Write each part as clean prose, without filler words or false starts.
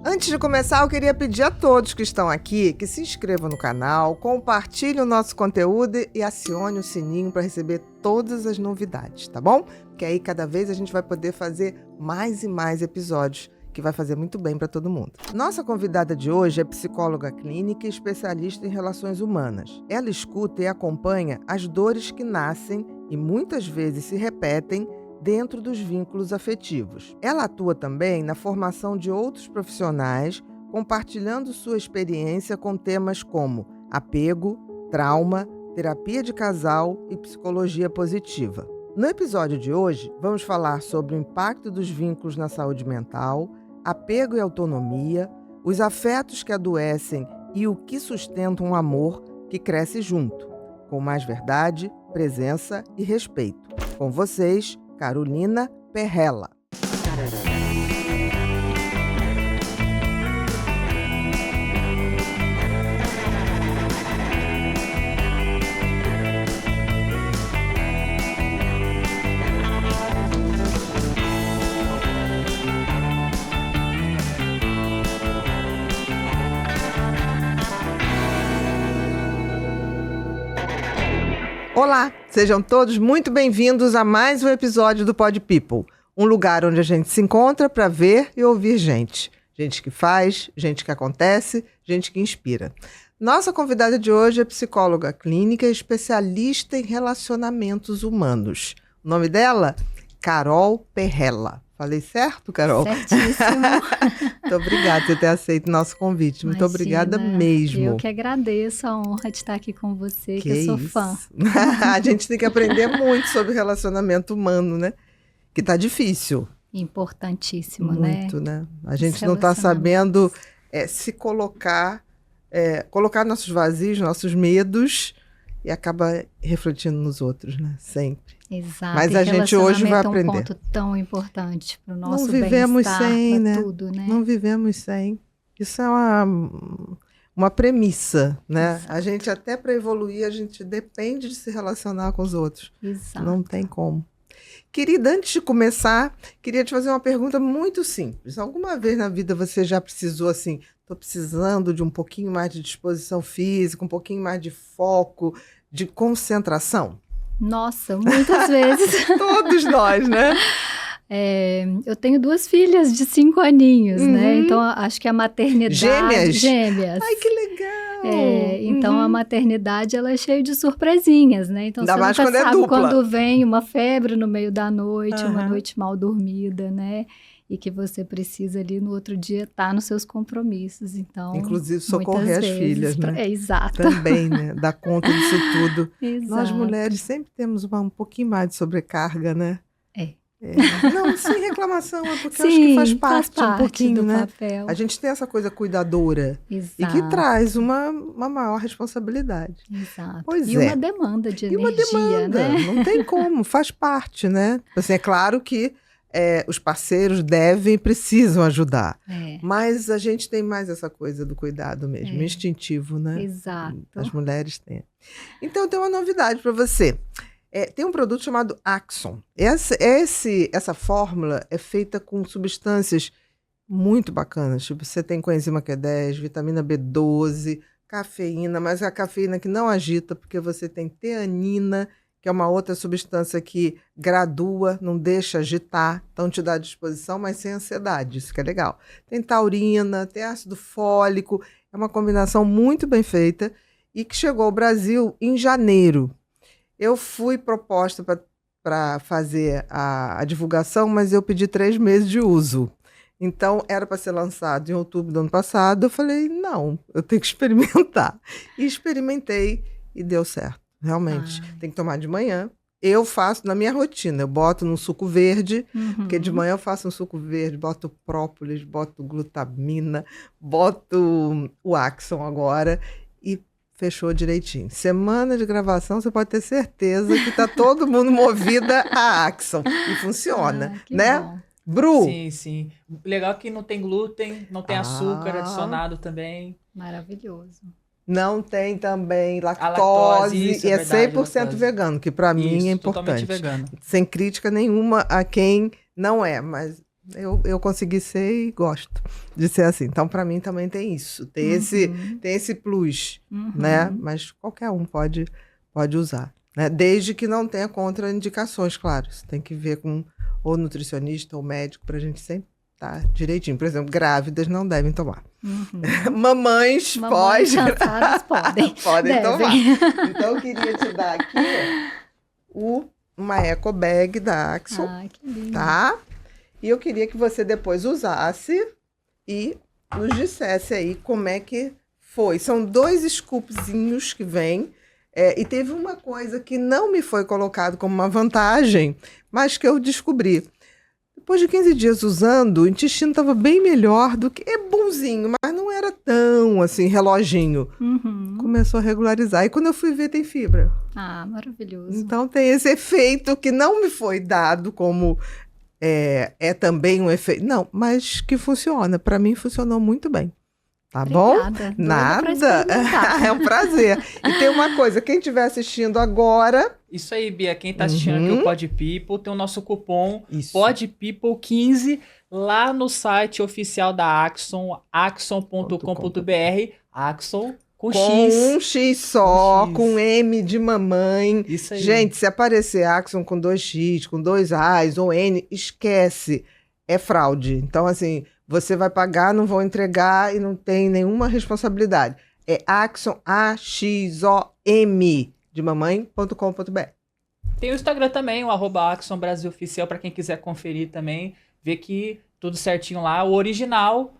Antes de começar, eu queria pedir a todos que estão aqui que se inscrevam no canal, compartilhem o nosso conteúdo e acione o sininho para receber todas as novidades, tá bom? Porque aí cada vez a gente vai poder fazer mais e mais episódios, que vai fazer muito bem para todo mundo. Nossa convidada de hoje é psicóloga clínica e especialista em relações humanas. Ela escuta e acompanha as dores que nascem e muitas vezes se repetem dentro dos vínculos afetivos. Ela atua também na formação de outros profissionais, compartilhando sua experiência com temas como apego, trauma, terapia de casal e psicologia positiva. No episódio de hoje, vamos falar sobre o impacto dos vínculos na saúde mental, apego e autonomia, os afetos que adoecem e o que sustenta um amor que cresce junto, com mais verdade, presença e respeito. Com vocês, Carolina Perrella. Olá, sejam todos muito bem-vindos a mais um episódio do Pod People, um lugar onde a gente se encontra para ver e ouvir gente. Gente que faz, gente que acontece, gente que inspira. Nossa convidada de hoje é psicóloga clínica e especialista em relacionamentos humanos. O nome dela? Carol Perrella. Falei certo, Carol? Certíssimo. Muito obrigada por ter aceito o nosso convite. Muito obrigada mesmo. Eu que agradeço a honra de estar aqui com você, que eu sou fã. A gente tem que aprender muito sobre relacionamento humano, né? Que tá difícil. Importantíssimo, muito, né? A gente não está sabendo se colocar nossos vazios, nossos medos e acaba refletindo nos outros, né? Sempre. Exato. Mas a gente hoje vai aprender. É um ponto tão importante para o nosso bem-estar, para tudo, né? Não vivemos sem. Isso é uma premissa, né? Exato. A gente até para evoluir, a gente depende de se relacionar com os outros. Exato. Não tem como. Querida, antes de começar, queria te fazer uma pergunta muito simples. Alguma vez na vida você já precisou assim, estou precisando de um pouquinho mais de disposição física, um pouquinho mais de foco, de concentração? Nossa, muitas vezes. Todos nós, né? Eu tenho 2 filhas de 5 aninhos, né? Então, acho que a maternidade... Gêmeas. Ai, que legal! Então, a maternidade, ela é cheia de surpresinhas, né? Então, ainda você nunca sabe dupla. Quando vem uma febre no meio da noite, uma noite mal dormida, né? E que você precisa ali no outro dia estar nos seus compromissos, então... Inclusive socorrer as filhas, né? Exato. Também, né? Dar conta disso tudo. Exato. Nós mulheres sempre temos um pouquinho mais de sobrecarga, né? Não, sem reclamação, é porque eu acho que faz parte um pouquinho, do né? papel. A gente tem essa coisa cuidadora. Exato. E que traz uma maior responsabilidade. Exato. Pois e uma demanda de energia, né? Não tem como, faz parte, né? Assim, é claro que os parceiros devem e precisam ajudar. Mas a gente tem mais essa coisa do cuidado mesmo, instintivo, né? Exato. As mulheres têm. Então, eu tenho uma novidade para você. Tem um produto chamado Axon. Essa fórmula é feita com substâncias muito bacanas. Tipo, você tem coenzima Q10, vitamina B12, cafeína, mas a cafeína que não agita, porque você tem teanina, que é uma outra substância que gradua, não deixa agitar, então te dá disposição, mas sem ansiedade, isso que é legal. Tem taurina, tem ácido fólico, é uma combinação muito bem feita e que chegou ao Brasil em janeiro. Eu fui proposta para fazer a divulgação, mas eu pedi 3 meses de uso. Então, era para ser lançado em outubro do ano passado. Eu falei, não, eu tenho que experimentar. E experimentei e deu certo. Realmente, tem que tomar de manhã. Eu faço na minha rotina, eu boto num suco verde, porque de manhã eu faço um suco verde, boto própolis, boto glutamina, boto o Axon agora e fechou direitinho. Semana de gravação, você pode ter certeza que tá todo mundo movida a Axon. E funciona, né? Bom. Bru? Sim. Legal que não tem glúten, não tem açúcar adicionado também. Maravilhoso. Não tem também lactose isso, e é verdade, 100% lactose. vegano, que para mim é importante. Totalmente vegano. Sem crítica nenhuma a quem não é, mas Eu consegui ser e gosto de ser assim. Então, para mim também tem isso. Tem esse plus, né? Mas qualquer um pode usar, né? Desde que não tenha contraindicações, claro. Você tem que ver com ou nutricionista ou médico para a gente sempre estar direitinho. Por exemplo, grávidas não devem tomar. Mamães cansadas podem. Podem tomar. Então, eu queria te dar aqui uma eco bag da Axon. Ai, que lindo. Tá? E eu queria que você depois usasse e nos dissesse aí como é que foi. São 2 scoopzinhos que vêm. E teve uma coisa que não me foi colocado como uma vantagem, mas que eu descobri. Depois de 15 dias usando, o intestino estava bem melhor do que... É bonzinho, mas não era tão, assim, reloginho. Começou a regularizar. E quando eu fui ver, tem fibra. Ah, maravilhoso. Então tem esse efeito que não me foi dado como... É também um efeito... Não, mas que funciona. Para mim, funcionou muito bem. Tá Obrigada. bom? Nada. É um prazer. E tem uma coisa, quem estiver assistindo agora... Isso aí, Bia. Quem tá assistindo aqui o Pod People, tem o nosso cupom PodPeople15 lá no site oficial da Axon, axon.com.br. Axon com X. Com um X só, com M de mamãe. Isso aí. Gente, se aparecer Axon com 2X, com 2 A's ou N, esquece. É fraude. Então, assim, você vai pagar, não vão entregar e não tem nenhuma responsabilidade. É Axon, AXOM, de mamãe.com.br. Tem o Instagram também, o @AxonBrasilOficial, para quem quiser conferir também, ver que tudo certinho lá. O original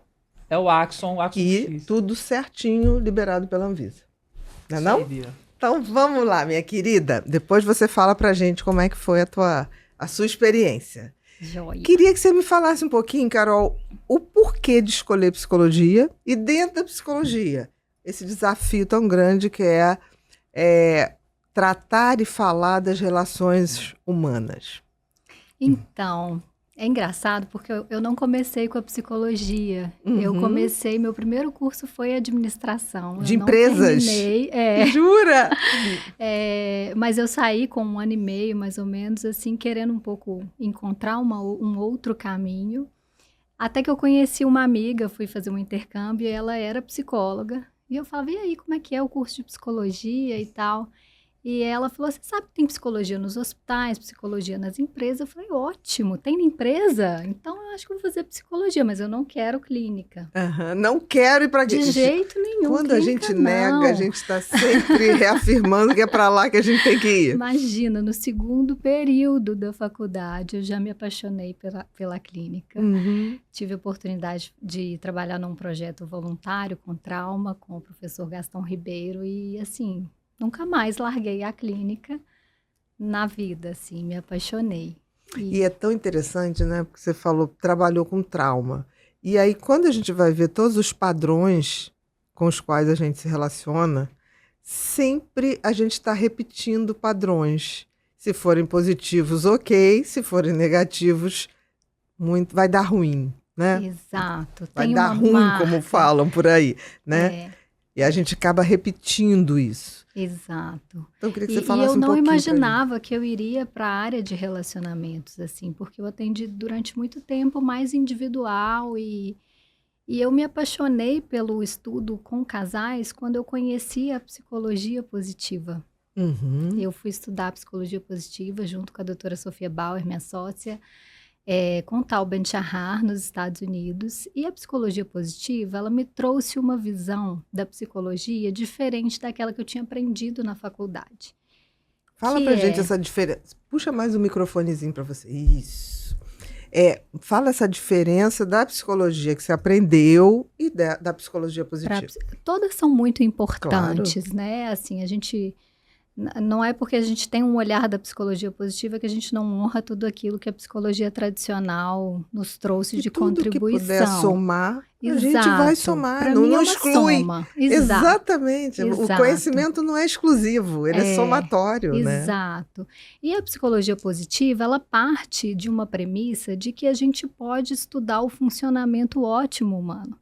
é o Axon E X. tudo certinho, liberado pela Anvisa. Não é Isso não? aí, Bia. Então vamos lá, minha querida. Depois você fala pra gente como é que foi a sua experiência. Joia. Queria que você me falasse um pouquinho, Carol, o porquê de escolher psicologia e dentro da psicologia, esse desafio tão grande que é tratar e falar das relações humanas. Então, é engraçado porque eu não comecei com a psicologia. Eu comecei, meu primeiro curso foi administração. De eu não empresas? terminei, Jura? mas eu saí com 1 ano e meio, mais ou menos, assim, querendo um pouco encontrar um outro caminho. Até que eu conheci uma amiga, fui fazer um intercâmbio e ela era psicóloga. E eu falava, e aí, como é que é o curso de psicologia e tal? E ela falou, você sabe que tem psicologia nos hospitais, psicologia nas empresas? Eu falei, ótimo, tem na empresa? Então eu acho que eu vou fazer psicologia, mas eu não quero clínica. Não quero ir para De jeito nenhum. Quando a gente nega, a gente está sempre reafirmando que é para lá que a gente tem que ir. Imagina, no segundo período da faculdade, eu já me apaixonei pela clínica. Tive a oportunidade de trabalhar num projeto voluntário com trauma, com o professor Gastão Ribeiro e, assim, nunca mais larguei a clínica na vida, assim, me apaixonei. E é tão interessante, né? Porque você falou, trabalhou com trauma. E aí, quando a gente vai ver todos os padrões com os quais a gente se relaciona, sempre a gente está repetindo padrões. Se forem positivos, ok. Se forem negativos, vai dar ruim, né? Exato. Vai dar ruim, como falam por aí, né? E a gente acaba repetindo isso. Exato. Então, eu queria que você falasse eu um não pouquinho imaginava que eu iria para a área de relacionamentos, assim, porque eu atendi durante muito tempo mais individual e eu me apaixonei pelo estudo com casais quando eu conheci a psicologia positiva. Eu fui estudar psicologia positiva junto com a doutora Sofia Bauer, minha sócia, com Tal Ben-Shahar, nos Estados Unidos. E a psicologia positiva, ela me trouxe uma visão da psicologia diferente daquela que eu tinha aprendido na faculdade. Fala pra gente essa diferença. Puxa mais um microfonezinho para você. Isso. Fala essa diferença da psicologia que você aprendeu e da psicologia positiva. Todas são muito importantes, né? Assim, a gente... Não é porque a gente tem um olhar da psicologia positiva que a gente não honra tudo aquilo que a psicologia tradicional nos trouxe de contribuição. Que puder somar, a gente vai somar, não exclui. Soma. Exatamente. O conhecimento não é exclusivo, ele é somatório. Exato. Né? E a psicologia positiva, ela parte de uma premissa de que a gente pode estudar o funcionamento ótimo humano.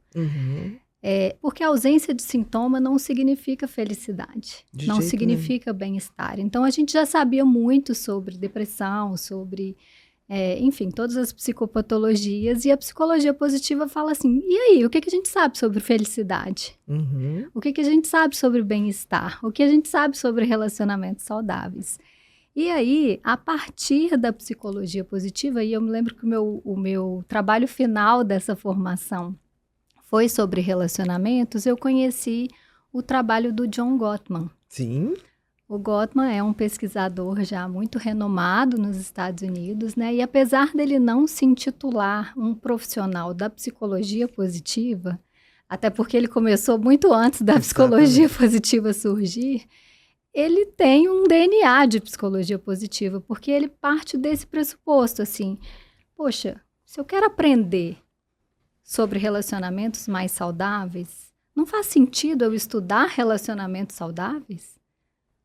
Porque a ausência de sintoma não significa felicidade, não significa bem-estar. Então, a gente já sabia muito sobre depressão, sobre enfim, todas as psicopatologias, e a psicologia positiva fala assim, e aí, o que a gente sabe sobre felicidade? Uhum. O que a gente sabe sobre bem-estar? O que a gente sabe sobre relacionamentos saudáveis? E aí, a partir da psicologia positiva, e eu me lembro que o meu trabalho final dessa formação foi sobre relacionamentos, eu conheci o trabalho do John Gottman. Sim. O Gottman é um pesquisador já muito renomado nos Estados Unidos, né? E apesar dele não se intitular um profissional da psicologia positiva, até porque ele começou muito antes da psicologia positiva surgir, ele tem um DNA de psicologia positiva, porque ele parte desse pressuposto, assim, poxa, se eu quero aprender sobre relacionamentos mais saudáveis, não faz sentido eu estudar relacionamentos saudáveis?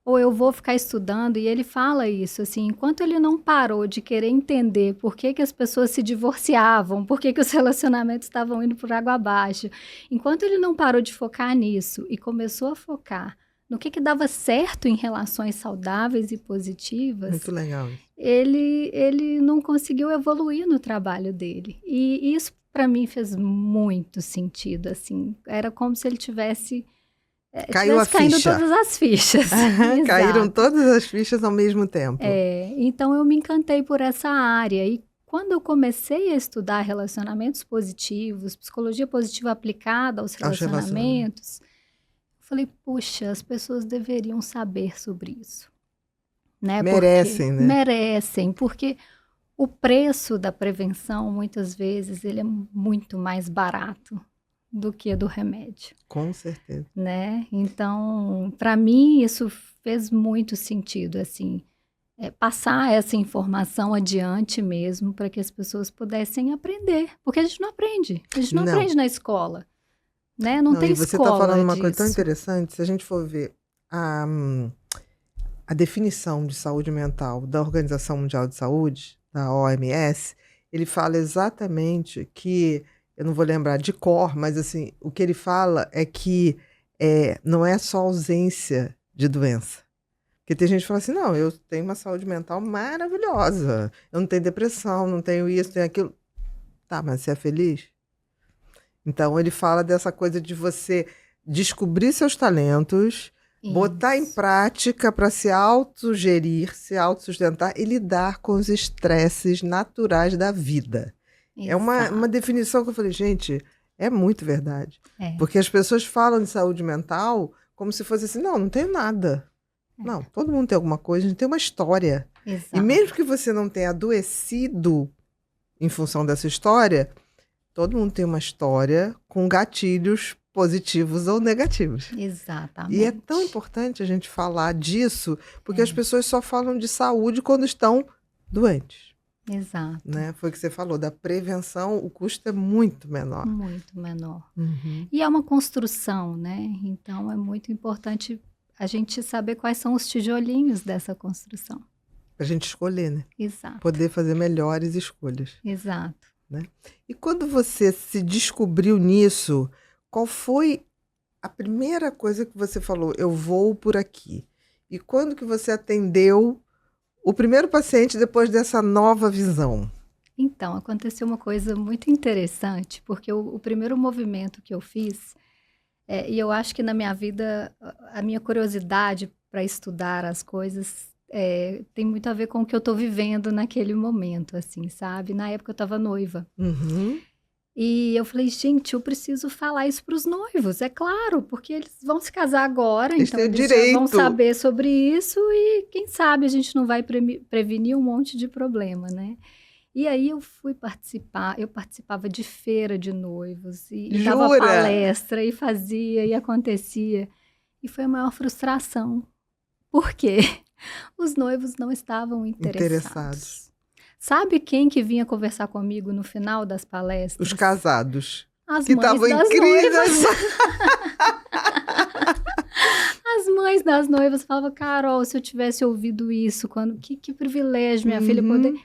Ou eu vou ficar estudando, e ele fala isso, assim, enquanto ele não parou de querer entender por que as pessoas se divorciavam, por que os relacionamentos estavam indo por água abaixo, enquanto ele não parou de focar nisso e começou a focar no que dava certo em relações saudáveis e positivas, muito legal. Ele não conseguiu evoluir no trabalho dele. E isso, para mim, fez muito sentido, assim, era como se ele tivesse... Caiu a caindo ficha. Todas as fichas. Caíram todas as fichas ao mesmo tempo. Então eu me encantei por essa área. E quando eu comecei a estudar relacionamentos positivos, psicologia positiva aplicada aos relacionamentos, eu falei, puxa, as pessoas deveriam saber sobre isso. Né? Merecem, né? Merecem, porque o preço da prevenção, muitas vezes, ele é muito mais barato do que do remédio. Com certeza. Né? Então, para mim, isso fez muito sentido, assim, passar essa informação adiante mesmo, para que as pessoas pudessem aprender, porque a gente não aprende aprende na escola, né? Não tem escola. Você está falando uma disso. coisa tão interessante, se a gente for ver a definição de saúde mental da Organização Mundial de Saúde, da OMS, ele fala exatamente que, eu não vou lembrar de cor, mas assim, o que ele fala é que não é só ausência de doença. Porque tem gente que fala assim, não, eu tenho uma saúde mental maravilhosa, eu não tenho depressão, não tenho isso, tenho aquilo. Tá, mas você é feliz? Então ele fala dessa coisa de você descobrir seus talentos, isso. Botar em prática para se autogerir, se autossustentar e lidar com os estresses naturais da vida. Exato. É uma definição que eu falei, gente, é muito verdade. Porque as pessoas falam de saúde mental como se fosse assim, não tenho nada. Não, todo mundo tem alguma coisa, a gente tem uma história. Exato. E mesmo que você não tenha adoecido em função dessa história, todo mundo tem uma história com gatilhos positivos ou negativos. Exatamente. E é tão importante a gente falar disso, porque as pessoas só falam de saúde quando estão doentes. Exato. Né? Foi o que você falou, da prevenção, o custo é muito menor. Muito menor. Uhum. E é uma construção, né? Então é muito importante a gente saber quais são os tijolinhos dessa construção. Pra gente escolher, né? Exato. Poder fazer melhores escolhas. Exato. Né? E quando você se descobriu nisso, qual foi a primeira coisa que você falou, eu vou por aqui? E quando que você atendeu o primeiro paciente depois dessa nova visão? Então, aconteceu uma coisa muito interessante, porque o primeiro movimento que eu fiz, e eu acho que na minha vida, a minha curiosidade para estudar as coisas tem muito a ver com o que eu estou vivendo naquele momento, assim, sabe? Na época eu estava noiva. Uhum. E eu falei, gente, eu preciso falar isso para os noivos, é claro, porque eles vão se casar agora, então eles já vão saber sobre isso e quem sabe a gente não vai prevenir um monte de problema, né? E aí eu fui participar, eu participava de feira de noivos, e dava palestra, e fazia, e acontecia. E foi a maior frustração. Por quê? Os noivos não estavam interessados. Sabe quem que vinha conversar comigo no final das palestras? Os casados. As que mães das noivas. As mães das noivas falavam, Carol, se eu tivesse ouvido isso, que privilégio, minha filha poder...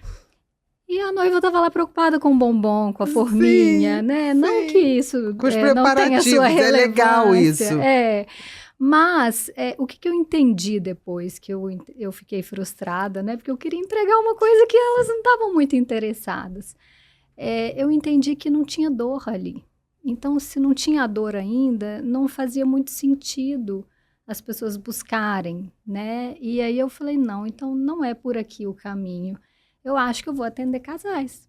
E a noiva estava lá preocupada com o bombom, com a forminha, né? Sim. Não que isso com os preparativos, não tenha sua relevância. É legal isso. Mas o que eu entendi depois que eu fiquei frustrada, né? Porque eu queria entregar uma coisa que elas não estavam muito interessadas. Eu entendi que não tinha dor ali. Então, se não tinha dor ainda, não fazia muito sentido as pessoas buscarem, né? E aí eu falei, não, então não é por aqui o caminho. Eu acho que eu vou atender casais,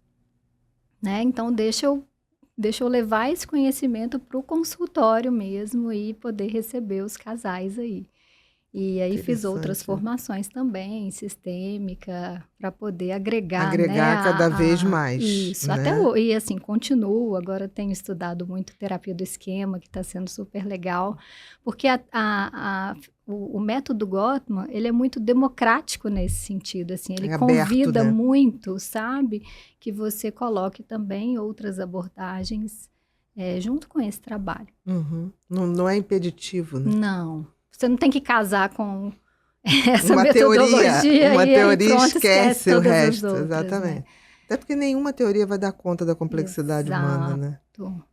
né? Então, deixa eu levar esse conhecimento para o consultório mesmo e poder receber os casais aí. E aí fiz outras formações também, sistêmica, para poder agregar, né, cada vez mais. Isso, né? e assim, continuo, agora tenho estudado muito terapia do esquema, que está sendo super legal, porque o método Gottman, ele é muito democrático nesse sentido, assim, ele convida né? muito, sabe, que você coloque também outras abordagens junto com esse trabalho. Uhum. Não é impeditivo, né? Não. Você não tem que casar com essa metodologia. Uma teoria pronto, esquece o resto. Outras, exatamente. Né? Até porque nenhuma teoria vai dar conta da complexidade humana, né?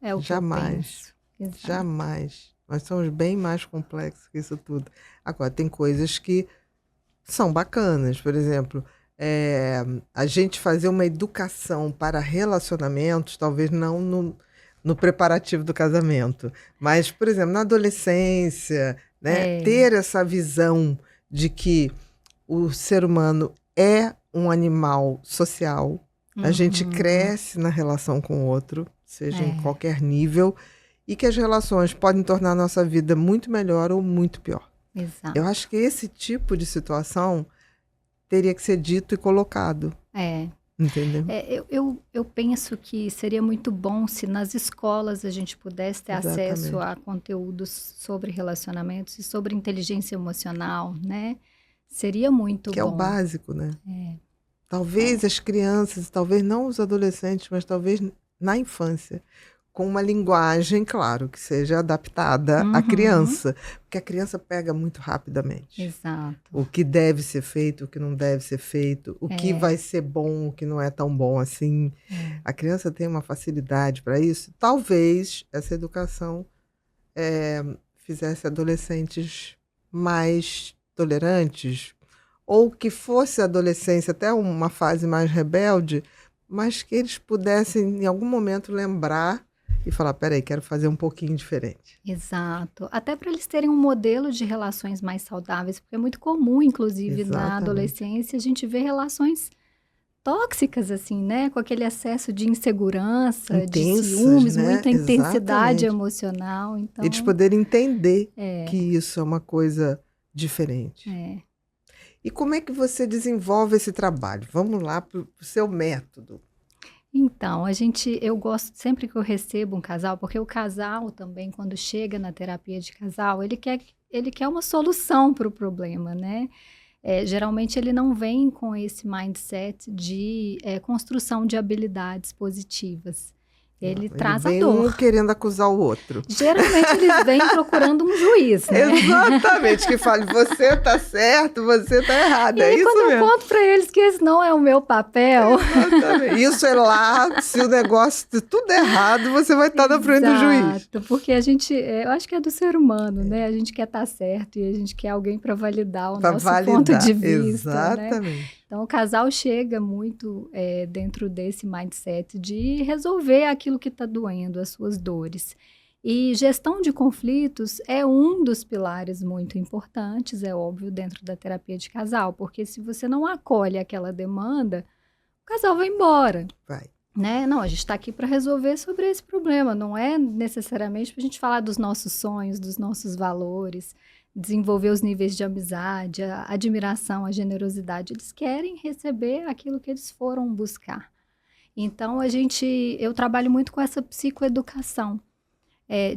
É o Jamais. que eu penso. Jamais. Nós somos bem mais complexos que isso tudo. Agora, tem coisas que são bacanas. Por exemplo, a gente fazer uma educação para relacionamentos, talvez não no preparativo do casamento, mas, por exemplo, na adolescência, né, ter essa visão de que o ser humano é um animal social, a gente cresce na relação com o outro, seja em qualquer nível, e que as relações podem tornar a nossa vida muito melhor ou muito pior. Exato. Eu acho que esse tipo de situação teria que ser dito e colocado. Entendeu? Eu penso que seria muito bom se nas escolas a gente pudesse ter acesso a conteúdos sobre relacionamentos e sobre inteligência emocional, né? Seria muito bom. Que é o básico, né? Talvez as crianças, talvez não os adolescentes, mas talvez na infância, com uma linguagem, claro, que seja adaptada à criança, porque a criança pega muito rapidamente. Exato. O que deve ser feito, o que não deve ser feito, o que vai ser bom, o que não é tão bom assim. A criança tem uma facilidade para isso. Talvez essa educação fizesse adolescentes mais tolerantes, ou que fosse a adolescência até uma fase mais rebelde, mas que eles pudessem, em algum momento, lembrar e falar, peraí, quero fazer um pouquinho diferente. Exato. Até para eles terem um modelo de relações mais saudáveis, porque é muito comum, inclusive, na adolescência, a gente ver relações tóxicas, assim, né? Com aquele excesso de insegurança, intensas, de ciúmes, né? muita intensidade emocional. Então, eles poderem entender que isso é uma coisa diferente. E como é que você desenvolve esse trabalho? Vamos lá para o seu método. Então, eu gosto sempre que eu recebo um casal, porque o casal também, quando chega na terapia de casal, ele quer uma solução para o problema, né? Geralmente ele não vem com esse mindset de construção de habilidades positivas. Ele traz a dor. Um querendo acusar o outro. Geralmente eles vêm procurando um juiz, né? Exatamente, que fale, você tá certo, você tá errado. E aí, quando eu conto pra eles que esse não é o meu papel... Exatamente. Isso é lá, se o negócio de tudo errado, você vai estar na frente do juiz. Exato, porque eu acho que é do ser humano, né? A gente quer estar certo e a gente quer alguém para validar o nosso ponto de vista. Exatamente. Né? Então, o casal chega muito dentro desse mindset de resolver aquilo que está doendo, as suas dores. E gestão de conflitos é um dos pilares muito importantes, é óbvio, dentro da terapia de casal, porque se você não acolhe aquela demanda, o casal vai embora. Vai. Né? Não, a gente está aqui para resolver sobre esse problema, não é necessariamente para a gente falar dos nossos sonhos, dos nossos valores, desenvolver os níveis de amizade, a admiração, a generosidade. Eles querem receber aquilo que eles foram buscar. Então, eu trabalho muito com essa psicoeducação,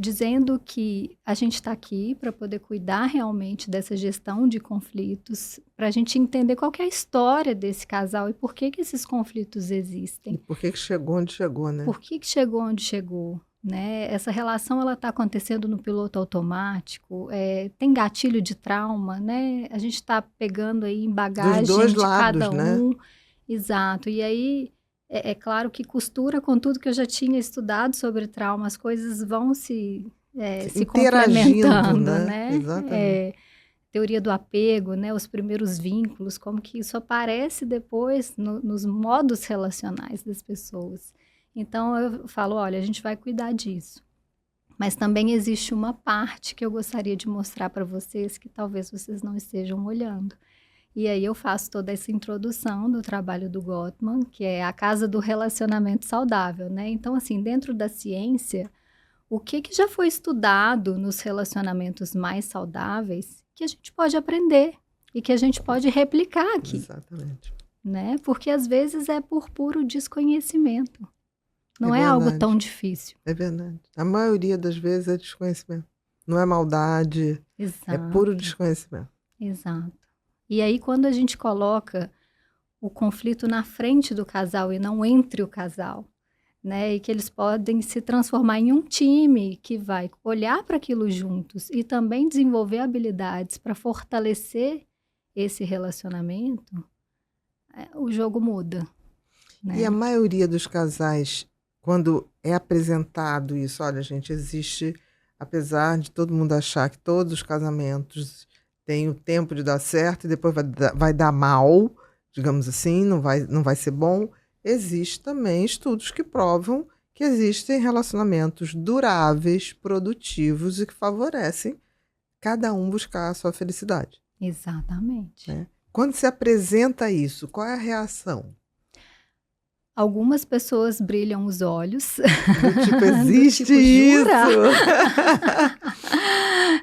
dizendo que a gente está aqui para poder cuidar realmente dessa gestão de conflitos, para a gente entender qual que é a história desse casal e por que esses conflitos existem. E por que chegou onde chegou, né? Por que chegou onde chegou? Né? Essa relação ela está acontecendo no piloto automático, tem gatilho de trauma, né? A gente está pegando aí em bagagem dos dois de lados, cada um. Né? Exato. E aí é claro que costura com tudo que eu já tinha estudado sobre trauma, as coisas vão se se interagindo, complementando, né? Exatamente. Teoria do apego, né? Os primeiros vínculos, como que isso aparece depois nos modos relacionais das pessoas. Então, eu falo, olha, a gente vai cuidar disso. Mas também existe uma parte que eu gostaria de mostrar para vocês que talvez vocês não estejam olhando. E aí eu faço toda essa introdução do trabalho do Gottman, que é a casa do relacionamento saudável, né? Então, assim, dentro da ciência, o que já foi estudado nos relacionamentos mais saudáveis que a gente pode aprender e que a gente pode replicar aqui. Exatamente. Né? Porque às vezes é por puro desconhecimento. Não é algo tão difícil. É verdade. A maioria das vezes é desconhecimento. Não é maldade, Exato. É puro desconhecimento. Exato. E aí, quando a gente coloca o conflito na frente do casal e não entre o casal, né? E que eles podem se transformar em um time que vai olhar para aquilo juntos e também desenvolver habilidades para fortalecer esse relacionamento, o jogo muda. Né? E a maioria dos casais, quando é apresentado isso, olha, gente, existe, apesar de todo mundo achar que todos os casamentos têm o tempo de dar certo e depois vai dar mal, digamos assim, não vai ser bom, existem também estudos que provam que existem relacionamentos duráveis, produtivos e que favorecem cada um buscar a sua felicidade. Exatamente. Né? Quando se apresenta isso, qual é a reação? Algumas pessoas brilham os olhos. Do tipo, existe do tipo, isso!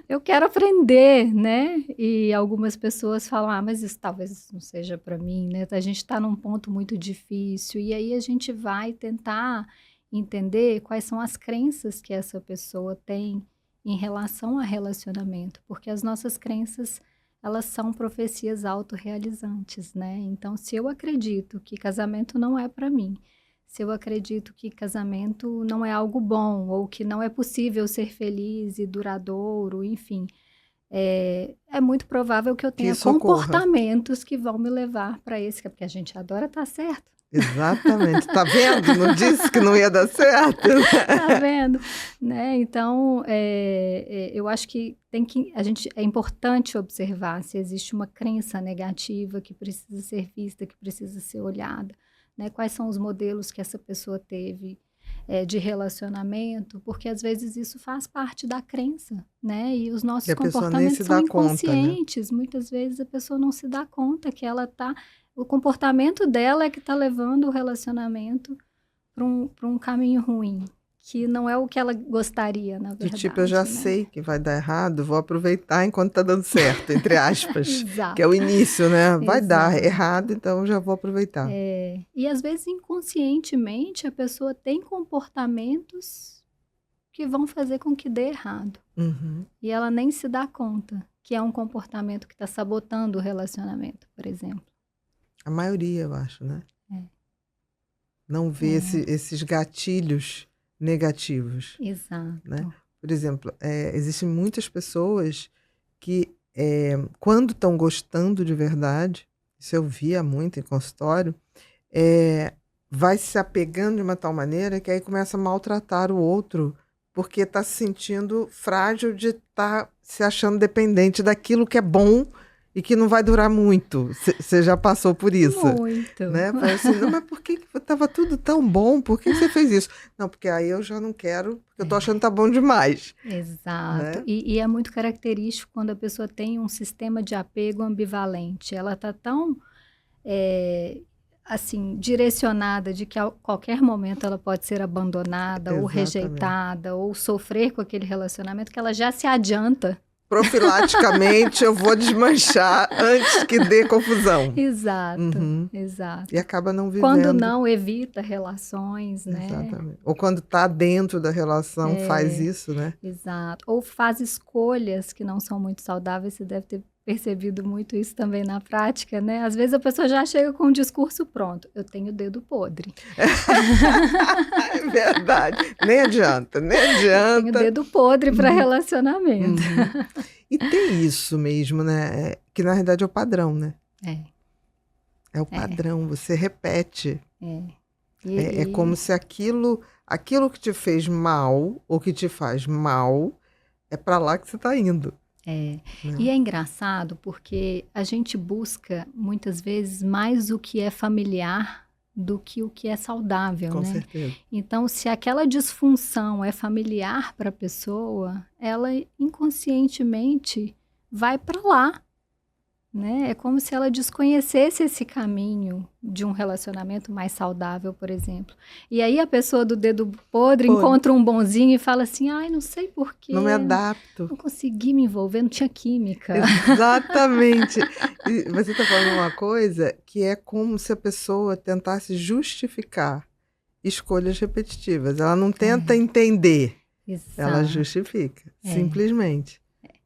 Eu quero aprender, né? E algumas pessoas falam, mas isso talvez não seja para mim, né? A gente está num ponto muito difícil. E aí a gente vai tentar entender quais são as crenças que essa pessoa tem em relação a relacionamento. Porque as nossas crenças, elas são profecias autorrealizantes, né? Então, se eu acredito que casamento não é para mim, se eu acredito que casamento não é algo bom, ou que não é possível ser feliz e duradouro, enfim, é muito provável que eu tenha comportamentos que vão me levar para esse, porque a gente adora estar certo. Exatamente. Tá vendo? Não disse que não ia dar certo? Tá vendo? Né? Então, eu acho que é importante observar se existe uma crença negativa que precisa ser vista, que precisa ser olhada. Né? Quais são os modelos que essa pessoa teve de relacionamento, porque às vezes isso faz parte da crença, né? E os nossos comportamentos são inconscientes. Conta, né? Muitas vezes a pessoa não se dá conta que o comportamento dela é que está levando o relacionamento para um caminho ruim, que não é o que ela gostaria, na verdade. Tipo, eu já sei que vai dar errado, vou aproveitar enquanto está dando certo, entre aspas. Exato. Que é o início, né? Vai dar errado, então já vou aproveitar. E às vezes, inconscientemente, a pessoa tem comportamentos que vão fazer com que dê errado. Uhum. E ela nem se dá conta que é um comportamento que está sabotando o relacionamento, por exemplo. A maioria, eu acho, né? Não vê esses gatilhos negativos. Exato. Né? Por exemplo, existem muitas pessoas que, quando estão gostando de verdade, isso eu via muito em consultório, vai se apegando de uma tal maneira que aí começa a maltratar o outro, porque está se sentindo frágil de estar se achando dependente daquilo que é bom e que não vai durar muito. Você já passou por isso? Muito. Né? Assim, não, mas por que estava tudo tão bom? Por que você fez isso? Não, porque aí eu já não quero, porque eu estou achando que tá bom demais. Exato. Né? E é muito característico quando a pessoa tem um sistema de apego ambivalente. Ela está tão, assim, direcionada de que a qualquer momento ela pode ser abandonada ou rejeitada ou sofrer com aquele relacionamento que ela já se adianta. Profilaticamente eu vou desmanchar antes que dê confusão. Exato, exato. E acaba não vivendo. Quando não, evita relações, né? Exatamente. Ou quando está dentro da relação, faz isso, né? Exato. Ou faz escolhas que não são muito saudáveis, você deve ter percebido muito isso também na prática, né? Às vezes a pessoa já chega com um discurso pronto. Eu tenho o dedo podre. É verdade. Nem adianta. Eu tenho dedo podre para relacionamento. E tem isso mesmo, né? Que na verdade é o padrão, né? É o padrão. Você repete. É como se aquilo que te fez mal ou que te faz mal é para lá que você está indo. É. Né? E é engraçado porque a gente busca, muitas vezes, mais o que é familiar do que o que é saudável, Com né? certeza. Então, se aquela disfunção é familiar para a pessoa, ela inconscientemente vai para lá, né? É como se ela desconhecesse esse caminho de um relacionamento mais saudável, por exemplo. E aí a pessoa do dedo podre encontra um bonzinho e fala assim, ai, não sei por quê. Não me adapto. Não consegui me envolver, não tinha química. Exatamente. E você está falando uma coisa que é como se a pessoa tentasse justificar escolhas repetitivas. Ela não tenta entender, ela justifica, simplesmente,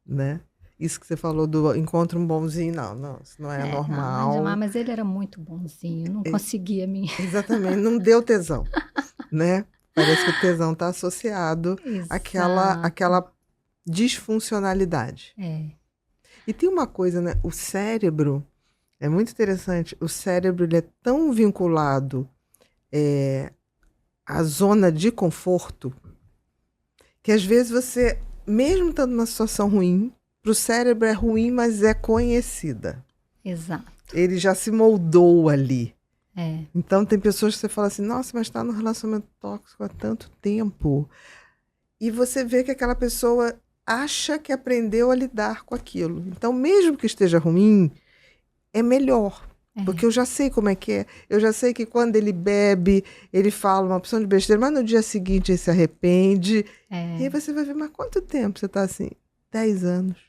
né? Isso que você falou do encontra um bonzinho, não, isso não é normal. Não, mas ele era muito bonzinho, não conseguia me... Exatamente, não deu tesão, né? Parece que o tesão está associado àquela disfuncionalidade. E tem uma coisa, né? O cérebro, é muito interessante, o cérebro ele é tão vinculado à zona de conforto que às vezes você, mesmo estando numa situação ruim, para o cérebro é ruim, mas é conhecida. Exato. Ele já se moldou ali. Então tem pessoas que você fala assim, nossa, mas está num relacionamento tóxico há tanto tempo. E você vê que aquela pessoa acha que aprendeu a lidar com aquilo. Então, mesmo que esteja ruim, é melhor. Porque eu já sei como é que é. Eu já sei que quando ele bebe, ele fala uma opção de besteira, mas no dia seguinte ele se arrepende. E aí você vai ver, mas quanto tempo você está assim? 10 anos.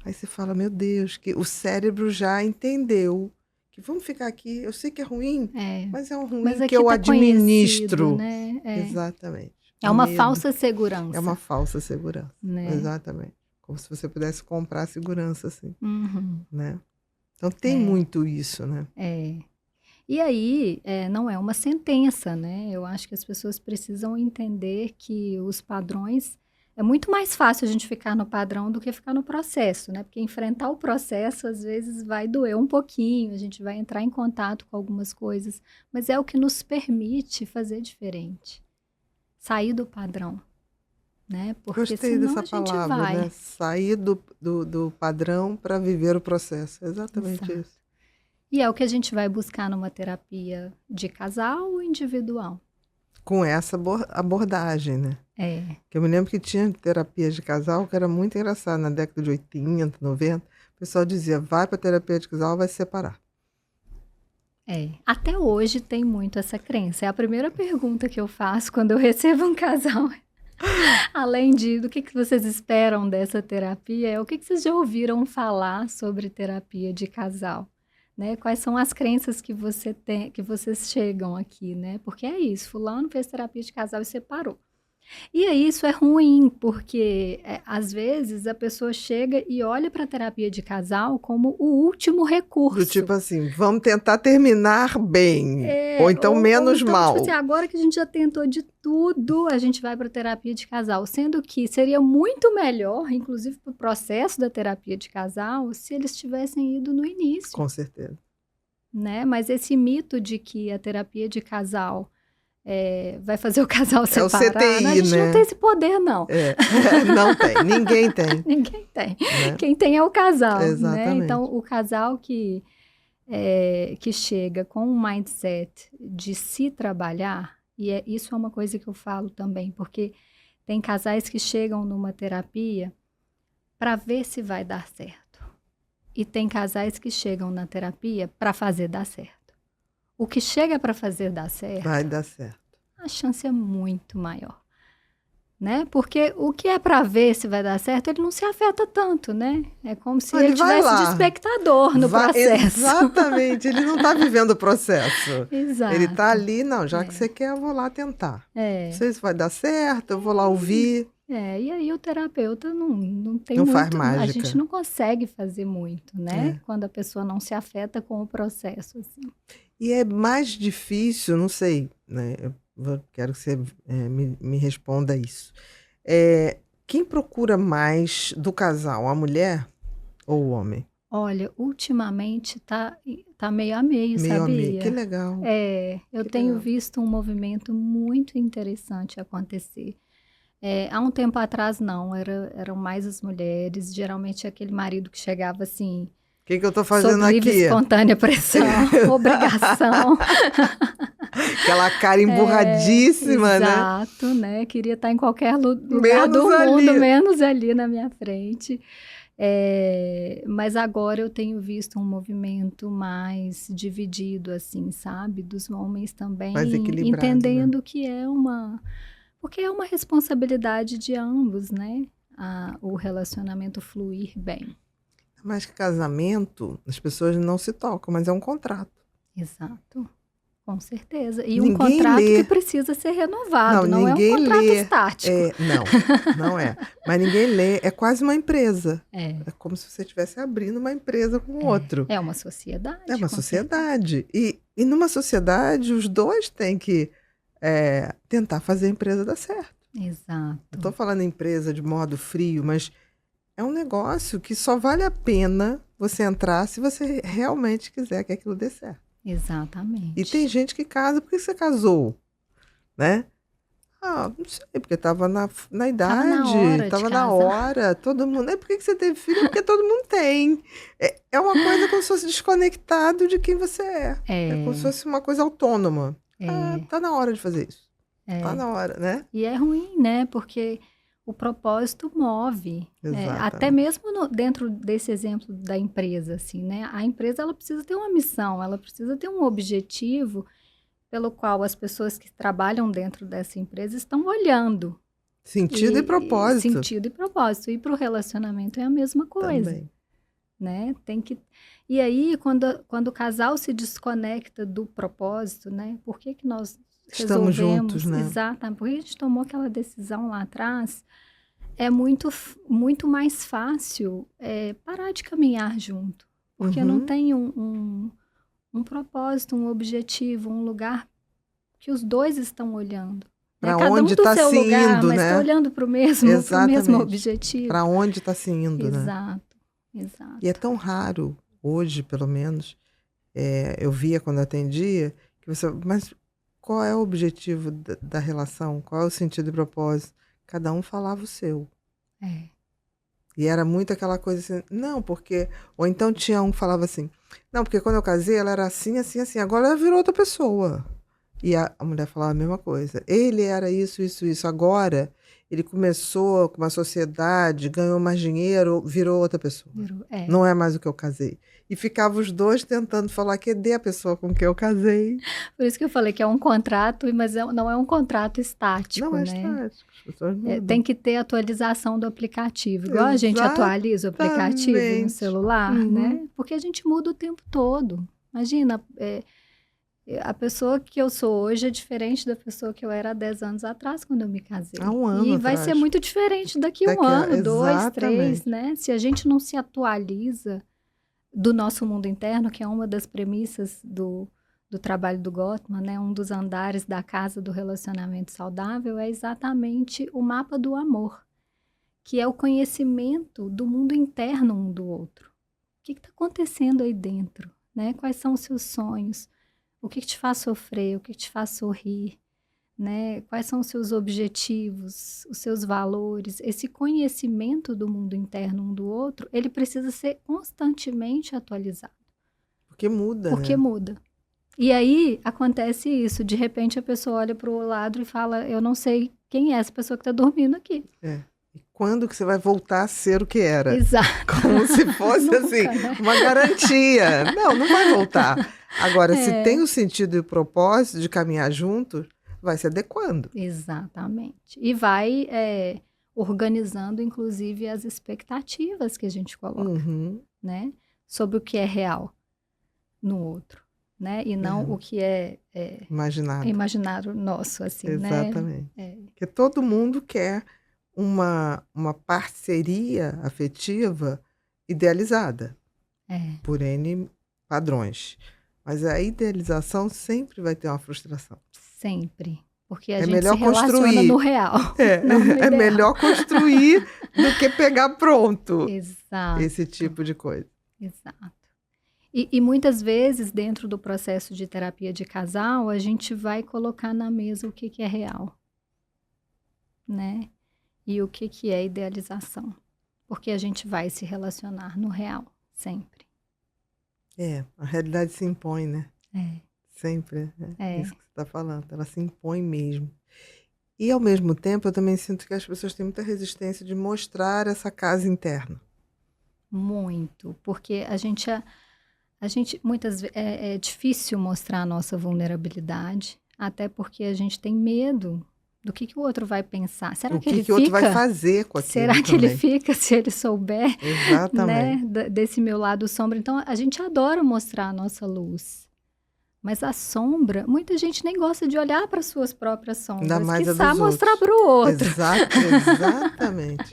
Aí você fala, meu Deus, que o cérebro já entendeu que vamos ficar aqui, eu sei que é ruim, mas é um ruim que eu administro. Né? Exatamente. É uma falsa segurança. É uma falsa segurança, né? Exatamente. Como se você pudesse comprar segurança, assim. Né? Então tem É. muito isso, né? É. E aí, não é uma sentença, né? Eu acho que as pessoas precisam entender que os padrões... É muito mais fácil a gente ficar no padrão do que ficar no processo, né? Porque enfrentar o processo, às vezes, vai doer um pouquinho, a gente vai entrar em contato com algumas coisas, mas é o que nos permite fazer diferente. Sair do padrão, né? Porque Gostei senão dessa a gente palavra, vai. né? Sair do padrão para viver o processo. Exatamente Exato. isso. E é o que a gente vai buscar numa terapia de casal ou individual. Com essa abordagem, né? Que eu me lembro que tinha terapia de casal que era muito engraçado. Na década de 80, 90, o pessoal dizia, vai para terapia de casal, vai se separar. Até hoje tem muito essa crença. É a primeira pergunta que eu faço quando eu recebo um casal. Além do que vocês esperam dessa terapia, o que vocês já ouviram falar sobre terapia de casal? Né? Quais são as crenças que você tem, que vocês chegam aqui, né? Porque é isso, fulano fez terapia de casal e separou. E aí isso é ruim, porque às vezes a pessoa chega e olha para a terapia de casal como o último recurso. Do tipo assim, vamos tentar terminar bem, ou então menos mal. Tipo assim, agora que a gente já tentou de tudo, a gente vai para a terapia de casal. Sendo que seria muito melhor, inclusive para o processo da terapia de casal, se eles tivessem ido no início. Com certeza. Né? Mas esse mito de que a terapia de casal vai fazer o casal separar, é o CTI, a gente né? não tem esse poder, não. Não tem, ninguém tem. Ninguém tem. Né? Quem tem é o casal. Exatamente. Né? Então, o casal que chega com um mindset de se trabalhar, e isso é uma coisa que eu falo também, porque tem casais que chegam numa terapia para ver se vai dar certo. E tem casais que chegam na terapia para fazer dar certo. O que chega para fazer dar certo... Vai dar certo. A chance é muito maior. Né? Porque o que é para ver se vai dar certo, ele não se afeta tanto, né? É como se ele tivesse de espectador no processo. Exatamente, ele não está vivendo o processo. Exato. Ele está ali, não, já que você quer, eu vou lá tentar. Não sei se vai dar certo, eu vou lá ouvir. E aí o terapeuta não tem não muito... faz mágica. A gente não consegue fazer muito, né? Quando a pessoa não se afeta com o processo, assim. E é mais difícil, não sei, né? Quero que você me responda isso. Quem procura mais do casal, a mulher ou o homem? Olha, ultimamente tá meio a meio, sabia? Meio a meio, que legal. Eu tenho visto um movimento muito interessante acontecer. Há um tempo atrás, não, eram mais as mulheres, geralmente aquele marido que chegava assim, O que eu tô fazendo sob livre e aqui? espontânea pressão, obrigação. Aquela cara emburradíssima, né? Exato, né? Queria estar em qualquer lugar Menos do mundo, ali. menos ali na minha frente. Mas agora eu tenho visto um movimento mais dividido, assim, sabe? Dos homens também Mais equilibrado, entendendo né? que porque é uma responsabilidade de ambos, né? O relacionamento fluir bem. Mas que casamento, as pessoas não se tocam, mas é um contrato. Exato. Com certeza. E um Ninguém contrato lê. que precisa ser renovado, não é um ninguém contrato lê. estático. Não é. Mas ninguém lê. É quase uma empresa. É como se você estivesse abrindo uma empresa com outro. É uma sociedade. É uma com sociedade. E numa sociedade, os dois têm que tentar fazer a empresa dar certo. Exato. Não estou falando empresa de modo frio, mas é um negócio que só vale a pena você entrar se você realmente quiser que aquilo dê certo. Exatamente. E tem gente que casa porque você casou, né? Ah, não sei, porque estava na idade, estava na hora, todo mundo. Por que você teve filho? Porque todo mundo tem. É uma coisa como se fosse desconectado de quem você é. É como se fosse uma coisa autônoma. Tá na hora de fazer isso. Tá na hora, né? E é ruim, né? Porque o propósito move. Até mesmo dentro desse exemplo da empresa, assim, né? A empresa, ela precisa ter uma missão, ela precisa ter um objetivo pelo qual as pessoas que trabalham dentro dessa empresa estão olhando. Sentido e propósito. Sentido e propósito. E para o relacionamento é a mesma coisa. Também. Né? E aí, quando o casal se desconecta do propósito, né? Por que nós estamos resolvemos, juntos, né? Exatamente. Porque a gente tomou aquela decisão lá atrás, é muito, muito mais fácil parar de caminhar junto. Porque não tem um propósito, um objetivo, um lugar que os dois estão olhando. Para Cada onde um do está seu se lugar, indo, mas né? está olhando para o mesmo objetivo. Para onde está se indo, Exato. né? E é tão raro, hoje pelo menos, eu via quando atendia, que mas qual é o objetivo da relação? Qual é o sentido e propósito? Cada um falava o seu. E era muito aquela coisa assim, não, porque... Ou então tinha um que falava assim, não, porque quando eu casei ela era assim, assim, assim, agora ela virou outra pessoa. E a mulher falava a mesma coisa. Ele era isso, isso, isso. Agora, ele começou com uma sociedade, ganhou mais dinheiro, virou outra pessoa. Não é mais o que eu casei. E ficavam os dois tentando falar que é a pessoa com quem eu casei. Por isso que eu falei que é um contrato, mas não é um contrato estático, não é né? Estático. Tem que ter atualização do aplicativo. Igual a gente atualiza o aplicativo no celular, né? Porque a gente muda o tempo todo. Imagina, a pessoa que eu sou hoje é diferente da pessoa que eu era há 10 anos atrás, quando eu me casei. Há um ano E vai ser muito diferente daqui a um ano, 2, 3, né? Se a gente não se atualiza do nosso mundo interno, que é uma das premissas do trabalho do Gottman, né? Um dos andares da casa do relacionamento saudável é exatamente o mapa do amor, que é o conhecimento do mundo interno um do outro. O que está acontecendo aí dentro, né? Quais são os seus sonhos? O que te faz sofrer? O que te faz sorrir? Né? Quais são os seus objetivos, os seus valores? Esse conhecimento do mundo interno um do outro, ele precisa ser constantemente atualizado. Porque muda, Porque muda. E aí acontece isso, de repente a pessoa olha para o lado e fala, eu não sei quem é essa pessoa que está dormindo aqui. E quando que você vai voltar a ser o que era? Exato. Como se fosse Nunca, assim, né? uma garantia. Não vai voltar. Agora, se tem o sentido e o propósito de caminhar junto, vai se adequando. Exatamente. E vai organizando, inclusive, as expectativas que a gente coloca, né? Sobre o que é real no outro, né? E não o que é imaginário nosso, assim, Exatamente. né? Porque todo mundo quer uma parceria afetiva idealizada por N padrões. Mas a idealização sempre vai ter uma frustração. Sempre. Porque a gente se relaciona no real. É melhor construir do que pegar pronto. Exato. Esse tipo de coisa. Exato. E muitas vezes, dentro do processo de terapia de casal, a gente vai colocar na mesa o que é real. Né? e o que é idealização. Porque a gente vai se relacionar no real, sempre. A realidade se impõe, né? Sempre. É. Isso que você está falando. Ela se impõe mesmo. E, ao mesmo tempo, eu também sinto que as pessoas têm muita resistência de mostrar essa casa interna. Muito. Porque a gente muitas vezes, é difícil mostrar a nossa vulnerabilidade, até porque a gente tem medo do que o outro vai pensar. Será que ele fica? O outro vai fazer com aquilo Será que também? Ele fica se ele souber? Exatamente. Né, desse meu lado sombra? Então, a gente adora mostrar a nossa luz. Mas a sombra, muita gente nem gosta de olhar para suas próprias sombras. Ainda mais a dos quiçá mostrar para o outro. Exatamente.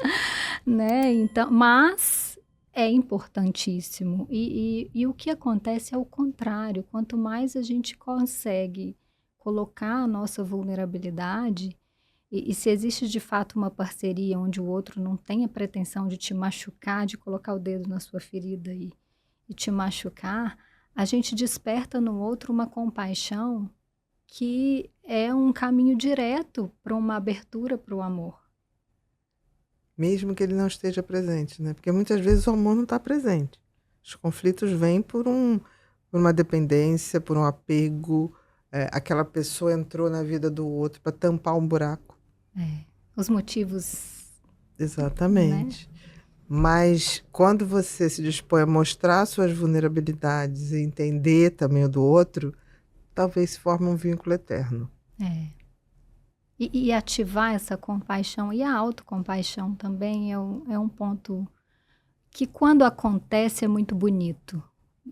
Né? Então, mas é importantíssimo. E o que acontece é o contrário. Quanto mais a gente consegue colocar a nossa vulnerabilidade, e se existe de fato uma parceria onde o outro não tem a pretensão de te machucar, de colocar o dedo na sua ferida e te machucar, a gente desperta no outro uma compaixão que é um caminho direto para uma abertura para o amor. Mesmo que ele não esteja presente, né? Porque muitas vezes o amor não está presente. Os conflitos vêm por uma dependência, por um apego. Aquela pessoa entrou na vida do outro para tampar um buraco. Os motivos... Exatamente. Né? Mas quando você se dispõe a mostrar suas vulnerabilidades e entender também o do outro, talvez se forme um vínculo eterno. E ativar essa compaixão e a autocompaixão também é um ponto que, quando acontece, é muito bonito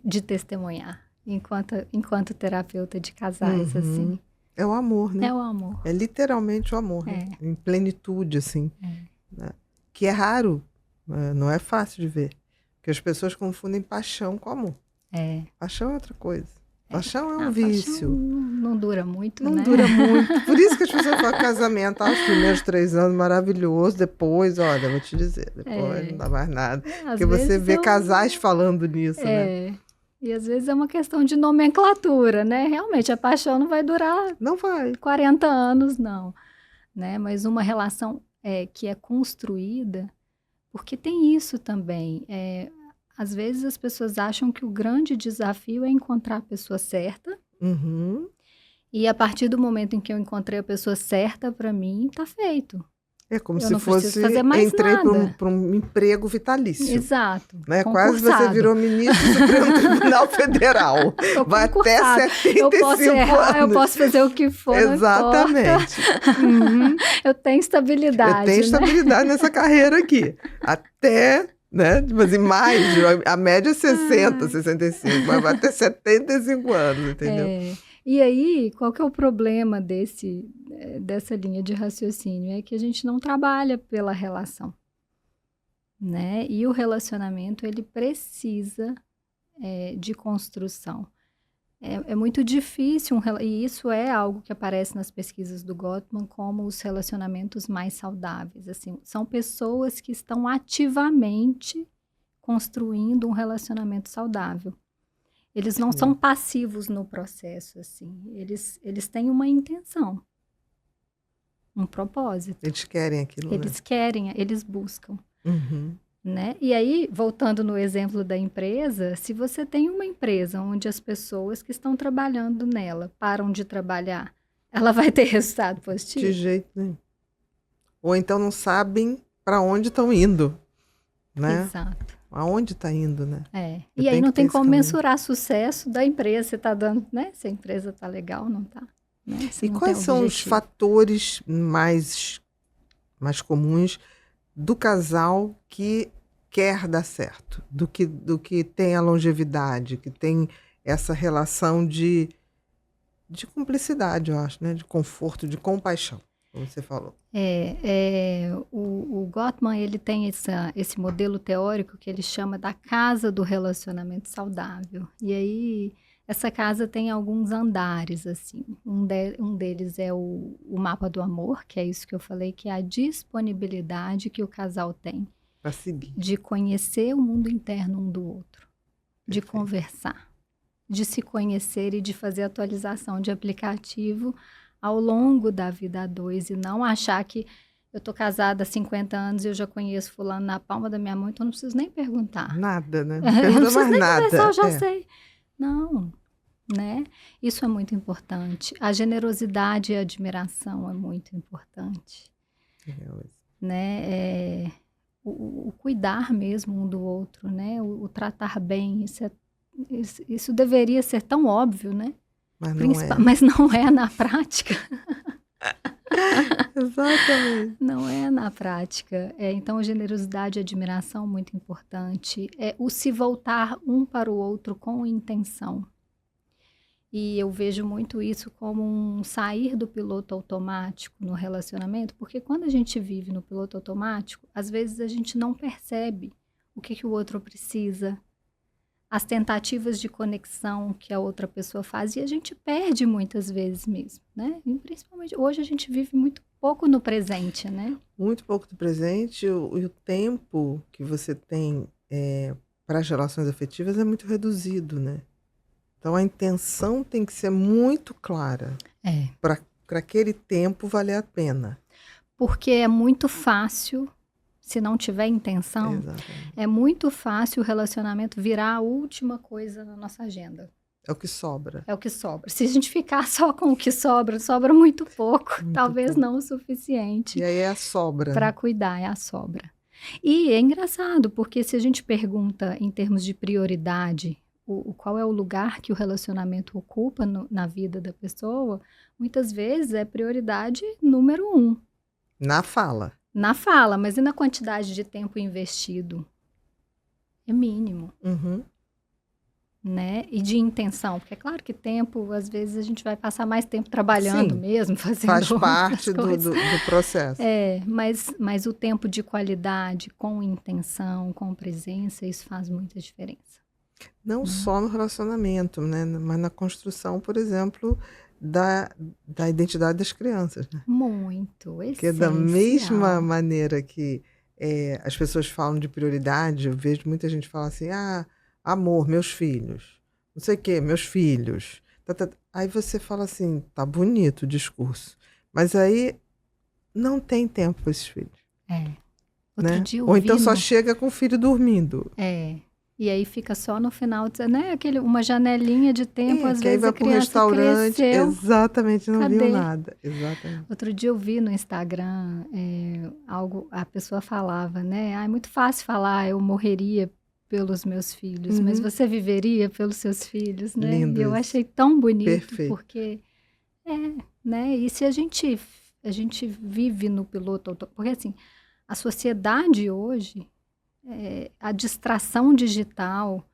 de testemunhar, enquanto terapeuta de casais, assim. É o amor, né? É o amor. É literalmente o amor, né? Em plenitude, assim. Né? Que é raro. Não é fácil de ver. Porque as pessoas confundem paixão com amor. Paixão é outra coisa. Paixão é um vício. Não dura muito, né? Não dura muito. Por isso que as pessoas falam casamento, os primeiros 3 anos maravilhoso, depois, olha, vou te dizer, depois não dá mais nada. Porque você vê casais falando nisso, né? E às vezes é uma questão de nomenclatura, né? Realmente, a paixão não vai durar... Não vai. 40 anos, não. Né? Mas uma relação que é construída... Porque tem isso também. Às vezes as pessoas acham que o grande desafio é encontrar a pessoa certa. E a partir do momento em que eu encontrei a pessoa certa, para mim, tá feito. É como se fosse, entrei para um emprego vitalício. Exato. Né? Quase você virou ministro do Supremo Tribunal Federal. Vai até 75 eu posso errar, anos. Eu posso fazer o que for. Exatamente. Eu tenho estabilidade. Eu tenho estabilidade nessa carreira aqui. Até, né? Mas em mais, a média é 60, 65, mas vai até 75 anos, entendeu? E aí, qual que é o problema dessa linha de raciocínio? É que a gente não trabalha pela relação, né? E o relacionamento, ele precisa de construção. É muito difícil, e isso é algo que aparece nas pesquisas do Gottman como os relacionamentos mais saudáveis. Assim, são pessoas que estão ativamente construindo um relacionamento saudável. Eles não são passivos no processo, assim. Eles têm uma intenção, um propósito. Eles querem aquilo, Eles querem, eles buscam. Né? E aí, voltando no exemplo da empresa, se você tem uma empresa onde as pessoas que estão trabalhando nela param de trabalhar, ela vai ter resultado positivo? De jeito nenhum. Ou então não sabem para onde estão indo, né? Exato. Aonde está indo, né? E aí não tem como mensurar sucesso da empresa. Você está dando, né? Se a empresa está legal, não está. Né? E quais são os fatores mais comuns do casal que quer dar certo? Do que tem a longevidade, que tem essa relação de cumplicidade, eu acho, né? De conforto, de compaixão, como você falou. O Gottman, ele tem esse modelo teórico que ele chama da casa do relacionamento saudável. E aí, essa casa tem alguns andares, assim. Um deles é o mapa do amor, que é isso que eu falei, que é a disponibilidade que o casal tem para seguir, de conhecer o mundo interno um do outro, de conversar, de se conhecer e de fazer atualização de aplicativo ao longo da vida a dois, e não achar que Eu tô casada há 50 anos e eu já conheço fulano na palma da minha mão, então não preciso nem perguntar. Nada, né? Não Não pergunta preciso mais nem nada. conversar, eu já sei. Não, né? Isso é muito importante. A generosidade e a admiração é muito importante, né? O cuidar mesmo um do outro, né? O tratar bem, isso deveria ser tão óbvio, né? Mas não é na prática. Exatamente. Não é na prática. Então, generosidade e admiração muito importante. O se voltar um para o outro com intenção. E eu vejo muito isso como um sair do piloto automático no relacionamento, porque quando a gente vive no piloto automático, às vezes a gente não percebe o que o outro precisa, as tentativas de conexão que a outra pessoa faz, e a gente perde muitas vezes mesmo, né? E principalmente hoje a gente vive muito pouco no presente, né? Muito pouco do presente, e o tempo que você tem para as relações afetivas é muito reduzido, né? Então a intenção tem que ser muito clara para aquele tempo valer a pena. Porque é muito fácil, se não tiver intenção, é muito fácil o relacionamento virar a última coisa na nossa agenda. É o que sobra. É o que sobra. Se a gente ficar só com o que sobra, sobra muito pouco, talvez não o suficiente. E aí é a sobra. Para cuidar, é a sobra. E é engraçado, porque se a gente pergunta em termos de prioridade, qual é o lugar que o relacionamento ocupa na vida da pessoa, muitas vezes é prioridade número 1. Na fala. Na fala, mas e na quantidade de tempo investido? É mínimo. Né? E de intenção, porque é claro que tempo, às vezes a gente vai passar mais tempo trabalhando mesmo, fazendo faz parte do processo. Mas o tempo de qualidade, com intenção, com presença, isso faz muita diferença. Não só no relacionamento, né? Mas na construção, por exemplo, da identidade das crianças. Né? Muito, essencial. Porque da mesma maneira que as pessoas falam de prioridade, eu vejo muita gente falar assim, amor, meus filhos, não sei o quê, meus filhos. Aí você fala assim, tá bonito o discurso, mas aí não tem tempo para esses filhos. Outro dia eu Ou então vi só chega com o filho dormindo. E aí fica só no final, né? Uma janelinha de tempo, às vezes vai a criança restaurante, cresceu. Exatamente, não viu nada. Exatamente. Outro dia eu vi no Instagram a pessoa falava, né? É muito fácil falar, eu morreria pelos meus filhos, mas você viveria pelos seus filhos, né? Lindo e eu achei tão bonito, Perfeito. Porque né? E se a gente vive no piloto, porque assim, a sociedade hoje, a distração digital,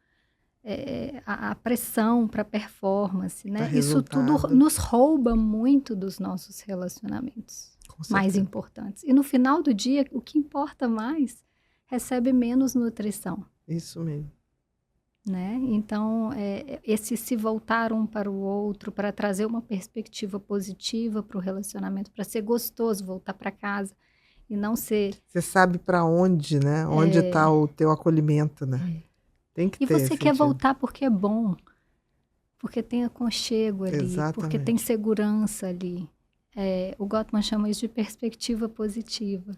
a pressão para performance, né? Isso tudo nos rouba muito dos nossos relacionamentos mais importantes. E no final do dia, o que importa mais recebe menos nutrição. Isso mesmo. Né? Então, esse se voltar um para o outro, para trazer uma perspectiva positiva para o relacionamento, para ser gostoso voltar para casa e não ser... Você sabe para onde, né? Onde está o teu acolhimento, né? Tem que ter. E você quer voltar porque é bom, porque tem aconchego ali, Exatamente. porque tem segurança ali. O Gottman chama isso de perspectiva positiva.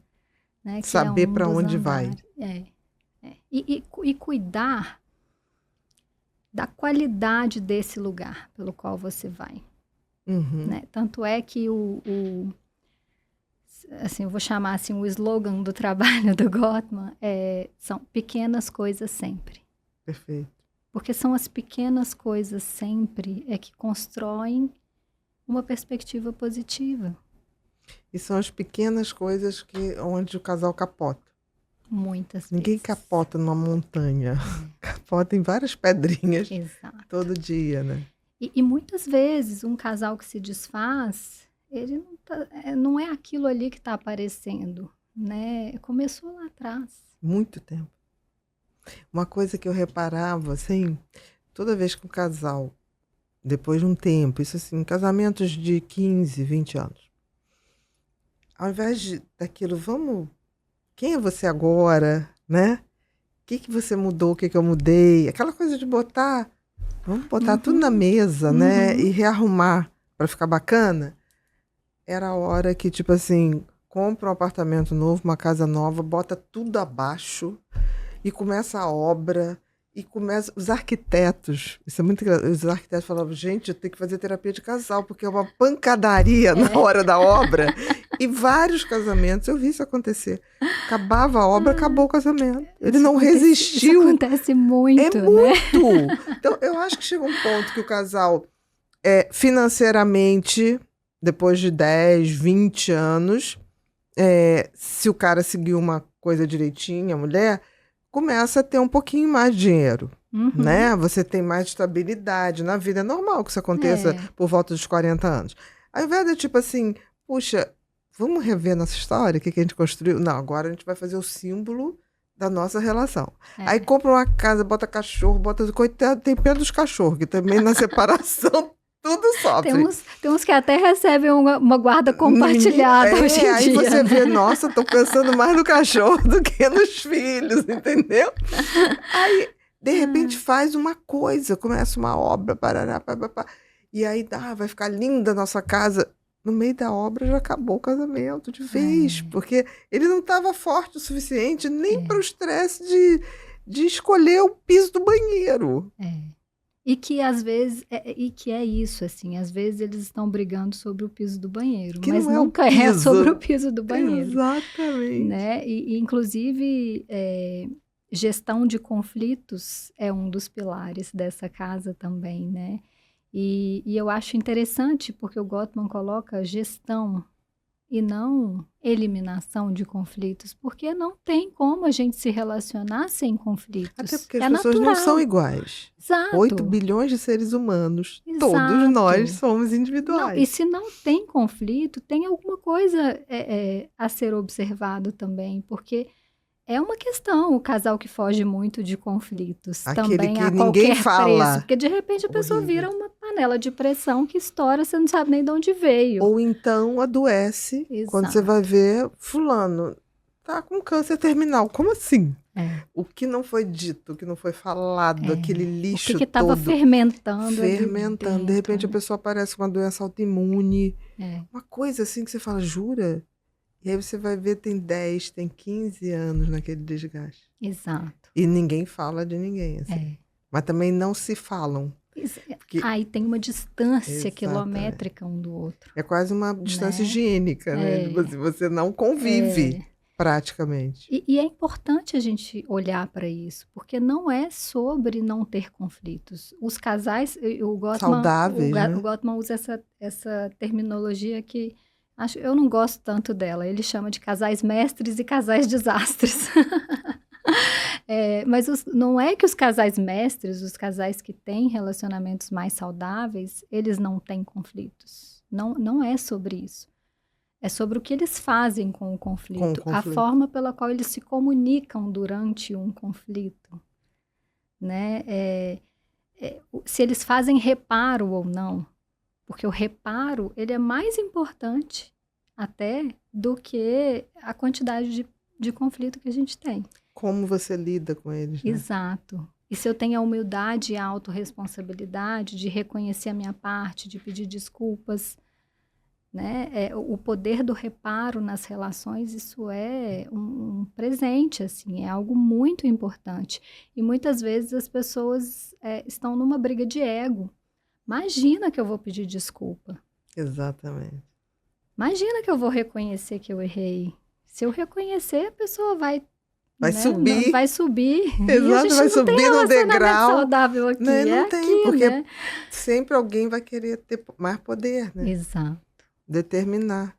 Né? Que saber para onde vai. E cuidar da qualidade desse lugar pelo qual você vai. Né? Tanto é que assim, eu vou chamar assim, o slogan do trabalho do Gottman são pequenas coisas sempre. Perfeito. Porque são as pequenas coisas sempre que constroem uma perspectiva positiva. E são as pequenas coisas onde o casal capota. Muitas Ninguém vezes. capota numa montanha. Capota em várias pedrinhas. Exato. Todo dia, né? E muitas vezes um casal que se desfaz, ele não é aquilo ali que está aparecendo, né? Começou lá atrás. Muito tempo. Uma coisa que eu reparava, assim, toda vez que o casal, depois de um tempo, isso assim, casamentos de 15, 20 anos, ao invés daquilo, quem é você agora, né? O que você mudou, o que eu mudei? Aquela coisa de vamos botar tudo na mesa, né? E rearrumar para ficar bacana. Era a hora que, tipo assim, compra um apartamento novo, uma casa nova, bota tudo abaixo e começa a obra. E começa os arquitetos, isso é muito engraçado, os arquitetos falavam, gente, eu tenho que fazer terapia de casal, porque é uma pancadaria na hora da obra. E vários casamentos, eu vi isso acontecer. Acabava a obra, acabou o casamento. Ele não resistiu. Isso acontece muito, É muito! Então, eu acho que chega um ponto que o casal, financeiramente, depois de 10, 20 anos, se o cara seguir uma coisa direitinho, a mulher começa a ter um pouquinho mais de dinheiro, né? Você tem mais estabilidade na vida. É normal que isso aconteça por volta dos 40 anos. Ao invés de tipo assim, puxa, vamos rever nossa história, o que a gente construiu? Não, agora a gente vai fazer o símbolo da nossa relação. Aí compra uma casa, bota cachorro, coitado, tem pena dos cachorros, que também na separação tudo sofre. Tem uns que até recebem uma guarda compartilhada hoje em dia. Aí você vê, nossa, tô pensando mais no cachorro do que nos filhos, entendeu? Aí, de repente, faz uma coisa, começa uma obra, parará, papapá, e aí vai ficar linda a nossa casa. No meio da obra já acabou o casamento de vez, porque ele não estava forte o suficiente nem para o estresse de escolher o piso do banheiro. E que às vezes, é isso, assim, às vezes eles estão brigando sobre o piso do banheiro, que mas não nunca é sobre o piso do banheiro. Exatamente. Né? E inclusive, gestão de conflitos é um dos pilares dessa casa também, né? E eu acho interessante, porque o Gottman coloca gestão e não eliminação de conflitos, porque não tem como a gente se relacionar sem conflitos. Até porque as pessoas não são iguais. Exato. 8 bilhões de seres humanos. Exato. Todos nós somos individuais. Não, e se não tem conflito, tem alguma coisa a ser observado também, porque é uma questão o casal que foge muito de conflitos. Aquele também que a ninguém qualquer fala. preço. Porque de repente a pessoa vira uma panela de pressão que estoura, você não sabe nem de onde veio. Ou então adoece. Exato. Quando você vai ver, fulano tá com câncer terminal. Como assim? O que não foi dito, o que não foi falado, aquele lixo todo. O que estava fermentando. De repente a pessoa aparece com uma doença autoimune. Uma coisa assim que você fala, jura? E aí você vai ver, tem 10, tem 15 anos naquele desgaste. Exato. E ninguém fala de ninguém, assim. Mas também não se falam. Porque... Aí tem uma distância quilométrica um do outro. É quase uma distância higiênica, né? Você não convive praticamente. E é importante a gente olhar para isso, porque não é sobre não ter conflitos. Os casais, o Gottman, saudáveis, né? O Gottman usa essa terminologia que eu não gosto tanto dela. Ele chama de casais mestres e casais desastres. Mas não é que os casais mestres, os casais que têm relacionamentos mais saudáveis, eles não têm conflitos. Não é sobre isso. É sobre o que eles fazem com o conflito. A forma pela qual eles se comunicam durante um conflito. Né? Se eles fazem reparo ou não. Porque o reparo, ele é mais importante até do que a quantidade de conflito que a gente tem. Como você lida com eles, né? Exato. E se eu tenho a humildade e a autorresponsabilidade de reconhecer a minha parte, de pedir desculpas, né? O poder do reparo nas relações, isso é um presente, assim, é algo muito importante. E muitas vezes as pessoas estão numa briga de ego. Imagina que eu vou pedir desculpa. Exatamente. Imagina que eu vou reconhecer que eu errei. Se eu reconhecer, a pessoa vai subir. Vai subir. Exato, vai subir no degrau. Saudável aqui. Não tem, porque né? sempre alguém vai querer ter mais poder, né? Exato. Determinar.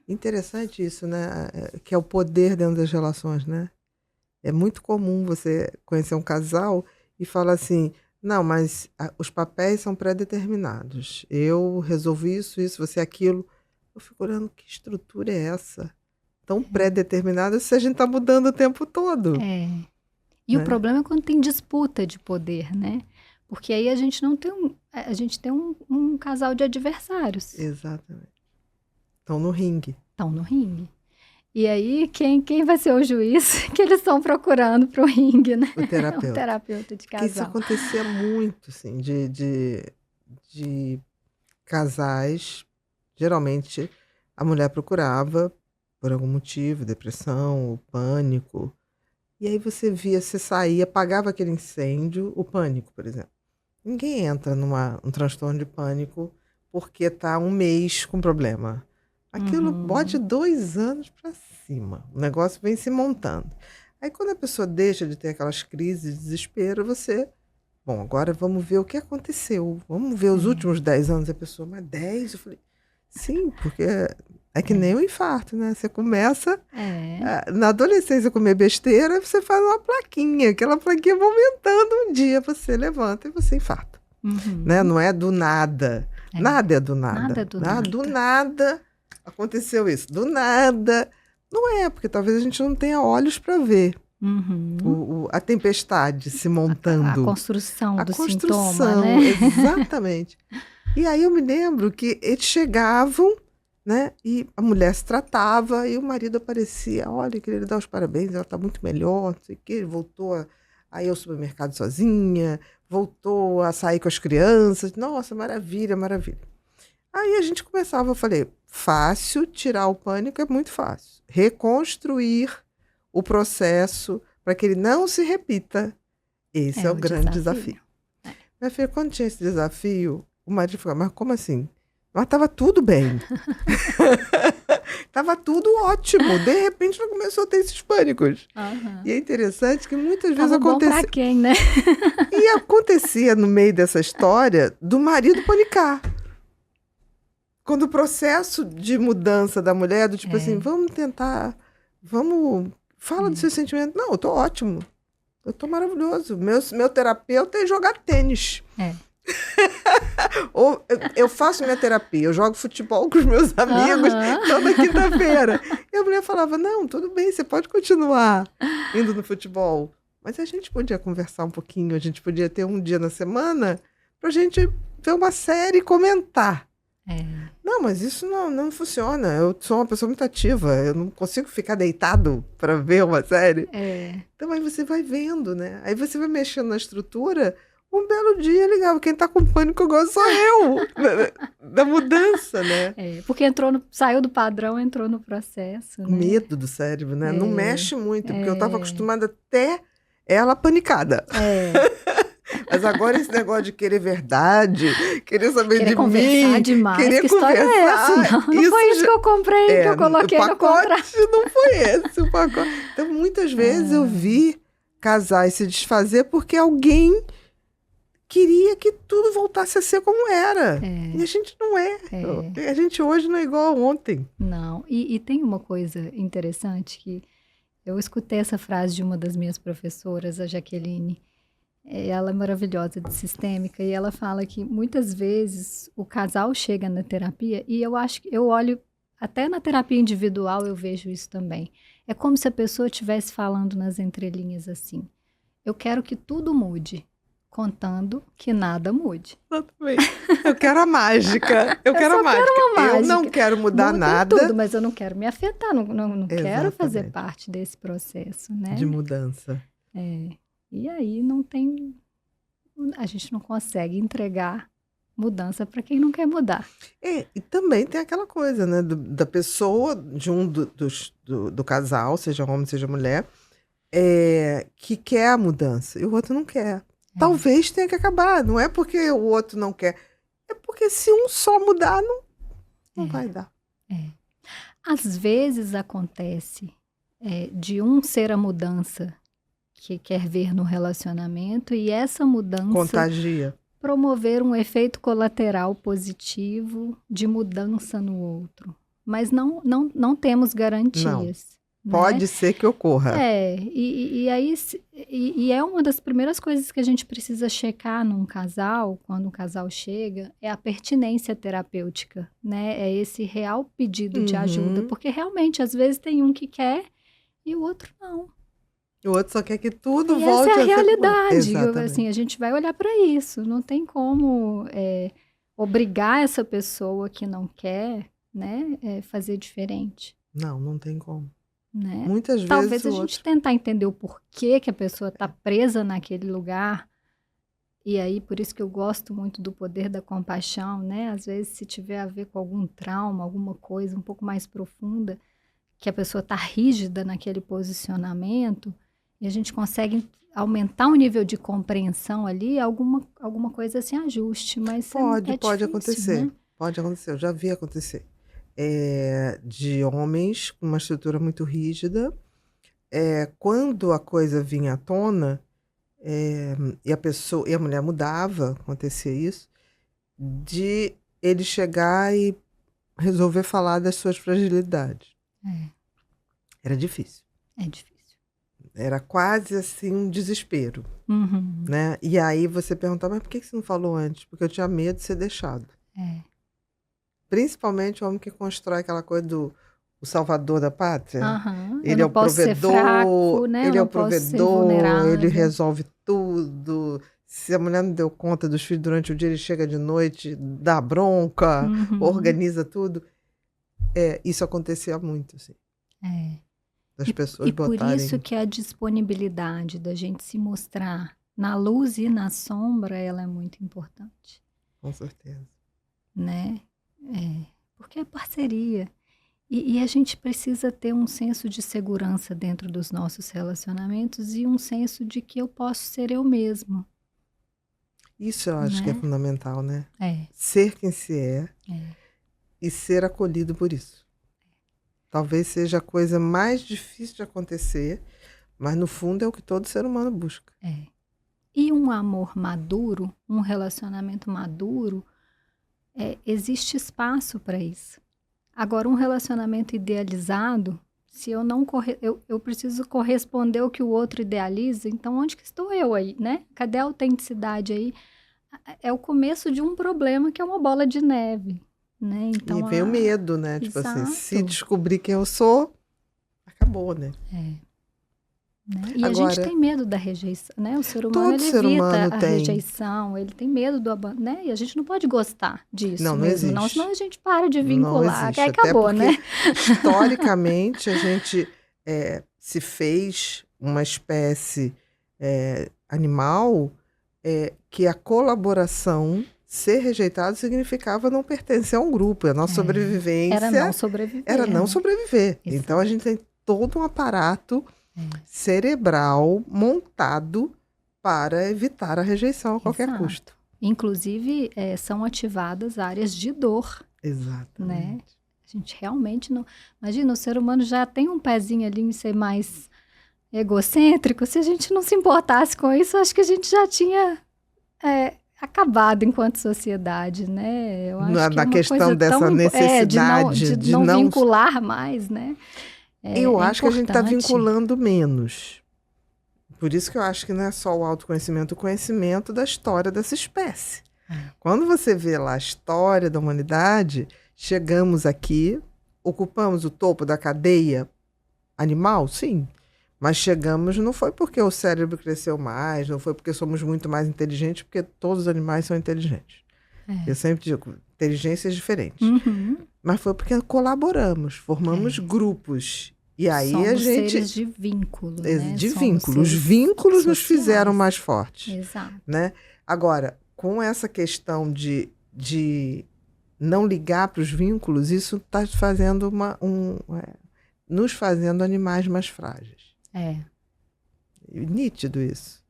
Interessante isso, né? Que é o poder dentro das relações, né? É muito comum você conhecer um casal e falar assim, não, mas os papéis são pré-determinados. Eu resolvi isso, você aquilo. Eu fico olhando, que estrutura é essa? Tão pré-determinada se a gente está mudando o tempo todo. E o problema é quando tem disputa de poder, né? Porque aí a gente não tem a gente tem um casal de adversários. Exatamente. Estão no ringue. E aí, quem vai ser o juiz que eles estão procurando para o ringue, né? O terapeuta. O terapeuta de casal. Porque isso acontecia muito, assim, de casais, geralmente a mulher procurava por algum motivo, depressão, ou pânico. E aí você via, você saía, apagava aquele incêndio, o pânico, por exemplo. Ninguém entra num transtorno de pânico porque está um mês com problema. Aquilo bote 2 anos para cima. O negócio vem se montando. Aí quando a pessoa deixa de ter aquelas crises de desespero, você... Bom, agora vamos ver o que aconteceu. Vamos ver os últimos 10 anos. A pessoa, mas 10? Eu falei, sim, porque é que nem um infarto, né? Você começa, na adolescência, a comer besteira, você faz uma plaquinha. Aquela plaquinha vai aumentando, um dia você levanta e você infarta. Né? Não é do nada. Nada é do nada. Nada é do nada. Do nada aconteceu isso. Do nada. Não é, porque talvez a gente não tenha olhos para ver. A tempestade se montando. A construção do construção, sintoma, né? Exatamente. E aí eu me lembro que eles chegavam, né? E a mulher se tratava e o marido aparecia. Olha, queria lhe dar os parabéns, ela está muito melhor, não sei o quê. Ele voltou a ir ao supermercado sozinha, voltou a sair com as crianças. Nossa, maravilha, maravilha. Aí a gente começava, eu falei, fácil, tirar o pânico é muito fácil. Reconstruir o processo para que ele não se repita. Esse é o grande desafio. Minha filha, quando tinha esse desafio, o marido falou, mas como assim? Mas estava tudo bem. Estava tudo ótimo. De repente, ela começou a ter esses pânicos. E é interessante que muitas vezes acontecia... Bom pra quem, né? E acontecia no meio dessa história do marido panicar. Quando o processo de mudança da mulher, do tipo assim, vamos tentar, fala do seu sentimento. Não, eu tô ótimo. Eu tô maravilhoso. Meu terapeuta é jogar tênis. Ou eu faço minha terapia, eu jogo futebol com os meus amigos toda quinta-feira. E a mulher falava, não, tudo bem, você pode continuar indo no futebol. Mas a gente podia conversar um pouquinho, a gente podia ter um dia na semana pra gente ver uma série e comentar. Não, mas isso não funciona. Eu sou uma pessoa muito ativa. Eu não consigo ficar deitado para ver uma série. Então aí você vai vendo, né? Aí você vai mexendo na estrutura. Um belo dia, legal. Quem tá com pânico agora sou eu. Da mudança, né? Porque saiu do padrão, entrou no processo. Né? Medo do cérebro, né? Não mexe muito, porque eu tava acostumada até ela panicada. Mas agora esse negócio de querer verdade, querer saber querer de conversar mim, demais. querer que história conversar. É essa? Não foi isso que eu comprei, que eu coloquei no contrato. Não foi esse o pacote. Então, muitas vezes eu vi casais se desfazer porque alguém queria que tudo voltasse a ser como era. E a gente não é. A gente hoje não é igual a ontem. Não. E tem uma coisa interessante que eu escutei essa frase de uma das minhas professoras, a Jaqueline. Ela é maravilhosa de sistêmica e ela fala que muitas vezes o casal chega na terapia e eu acho que eu olho até na terapia individual eu vejo isso também. É como se a pessoa estivesse falando nas entrelinhas assim. Eu quero que tudo mude, contando que nada mude. Eu quero a mágica. Eu quero a mágica. Eu não quero mudar nada. Tudo, mas eu não quero me afetar, não quero fazer parte desse processo, né? De mudança. E aí a gente não consegue entregar mudança para quem não quer mudar. E também tem aquela coisa, né, da pessoa, de do casal, seja homem, seja mulher, que quer a mudança e o outro não quer. Talvez tenha que acabar, não é porque o outro não quer, é porque se um só mudar, não vai dar. Às vezes acontece de um ser a mudança que quer ver no relacionamento e essa mudança contagia, promover um efeito colateral positivo de mudança no outro. Mas não temos garantias. Né? Pode ser que ocorra. E aí é uma das primeiras coisas que a gente precisa checar num casal, quando um casal chega, é a pertinência terapêutica, né? É esse real pedido de ajuda, porque realmente às vezes tem um que quer e o outro não. O outro só quer que tudo volte a ser... Essa é a realidade. Assim, a gente vai olhar para isso. Não tem como obrigar essa pessoa que não quer, né, fazer diferente. Não tem como. Né? Muitas vezes talvez a gente tentar entender o porquê que a pessoa está presa naquele lugar E aí, por isso que eu gosto muito do poder da compaixão, né? Às vezes, se tiver a ver com algum trauma, alguma coisa um pouco mais profunda, que a pessoa está rígida naquele posicionamento, e a gente consegue aumentar o nível de compreensão ali, alguma coisa se ajuste, mas Pode difícil, acontecer. né? Pode acontecer, eu já vi acontecer. De homens com uma estrutura muito rígida, quando a coisa vinha à tona, e a mulher mudava, acontecia isso, de ele chegar e resolver falar das suas fragilidades. Era difícil. É difícil. Era quase assim um desespero, Uhum. né? E aí você perguntava, mas por que você não falou antes? Porque eu tinha medo de ser deixado. Principalmente o homem que constrói aquela coisa do o salvador da pátria. Uhum. Ele é o provedor, fraco, né? ele é o posso ser provedor, vulnerável. ele resolve tudo. Se a mulher não deu conta dos filhos durante o dia, ele chega de noite, dá bronca, organiza tudo. Isso acontecia muito, assim. Das pessoas botarem... por isso que a disponibilidade da gente se mostrar na luz e na sombra, ela é muito importante. Com certeza. Né? Porque é parceria. E a gente precisa ter um senso de segurança dentro dos nossos relacionamentos e um senso de que eu posso ser eu mesmo. Isso eu acho que é fundamental, né? Ser quem se é e ser acolhido por isso. Talvez seja a coisa mais difícil de acontecer, mas no fundo é o que todo ser humano busca. E um amor maduro, um relacionamento maduro, existe espaço para isso. Agora, um relacionamento idealizado, se eu não eu preciso corresponder ao que o outro idealiza, então onde que estou eu aí, né? Cadê a autenticidade aí? É o começo de um problema que é uma bola de neve, né? Então, e vem o medo, né? Tipo Exato. assim, se descobrir quem eu sou, acabou, né? Né? E agora, a gente tem medo da rejeição, né? O ser humano, ele ser humano evita a rejeição, ele tem medo do abandono, né? E a gente não pode gostar disso não mesmo, existe. não, senão a gente para de vincular, que até acabou, né? Historicamente, a gente se fez uma espécie animal que a colaboração, ser rejeitado, significava não pertencer a um grupo. A nossa sobrevivência... Era não sobreviver. Era não sobreviver. Exato. Então, a gente tem todo um aparato cerebral montado para evitar a rejeição a qualquer custo. Inclusive, são ativadas áreas de dor. Exatamente. Né? A gente realmente não... Imagina, o ser humano já tem um pezinho ali em ser mais egocêntrico. Se a gente não se importasse com isso, acho que a gente já tinha acabado enquanto sociedade, né? Eu acho que na questão dessa necessidade de não vincular mais, né? Eu acho que a gente está vinculando menos. Por isso que eu acho que não é só o autoconhecimento, o conhecimento da história dessa espécie. Quando você vê lá a história da humanidade, chegamos aqui, ocupamos o topo da cadeia animal, sim. Mas chegamos, não foi porque o cérebro cresceu mais, não foi porque somos muito mais inteligentes, porque todos os animais são inteligentes. Eu sempre digo, inteligências diferentes. Mas foi porque colaboramos, formamos grupos. E aí somos a gente... seres de vínculo, né? De vínculo. Os vínculos sociais nos fizeram mais fortes. Exato. Né? Agora, com essa questão de não ligar para os vínculos, isso está fazendo nos fazendo animais mais frágeis. Nítido isso.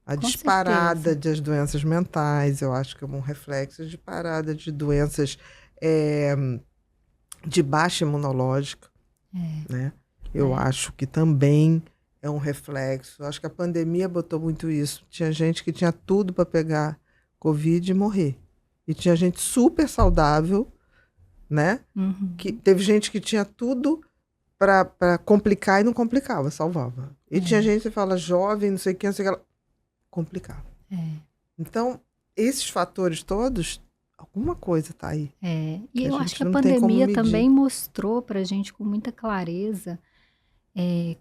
A disparada das doenças mentais, eu acho que é um reflexo de parada de doenças de baixa imunológica. Né? Eu acho que também é um reflexo. Acho que a pandemia botou muito isso. Tinha gente que tinha tudo para pegar Covid e morrer. E tinha gente super saudável, né? Que teve gente que tinha tudo para complicar e não complicava, salvava. E tinha gente que fala jovem, não sei o que, complicava. Então, esses fatores todos, alguma coisa está aí. E eu acho que a pandemia também mostrou para a gente com muita clareza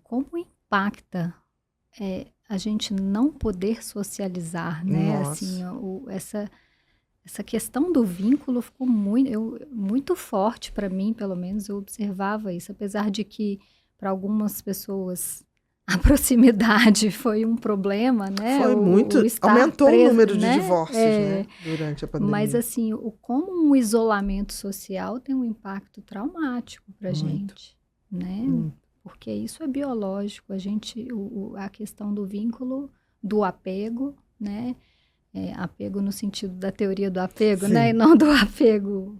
como impacta a gente não poder socializar, né? Assim, essa questão do vínculo ficou muito forte para mim, pelo menos eu observava isso, apesar de que para algumas pessoas a proximidade foi um problema, né? Foi muito, aumentou o número de divórcios, né? Durante a pandemia. Mas assim, como um isolamento social tem um impacto traumático para a gente, né? Porque isso é biológico, a questão do vínculo, do apego, né? Apego no sentido da teoria do apego, né? E não do apego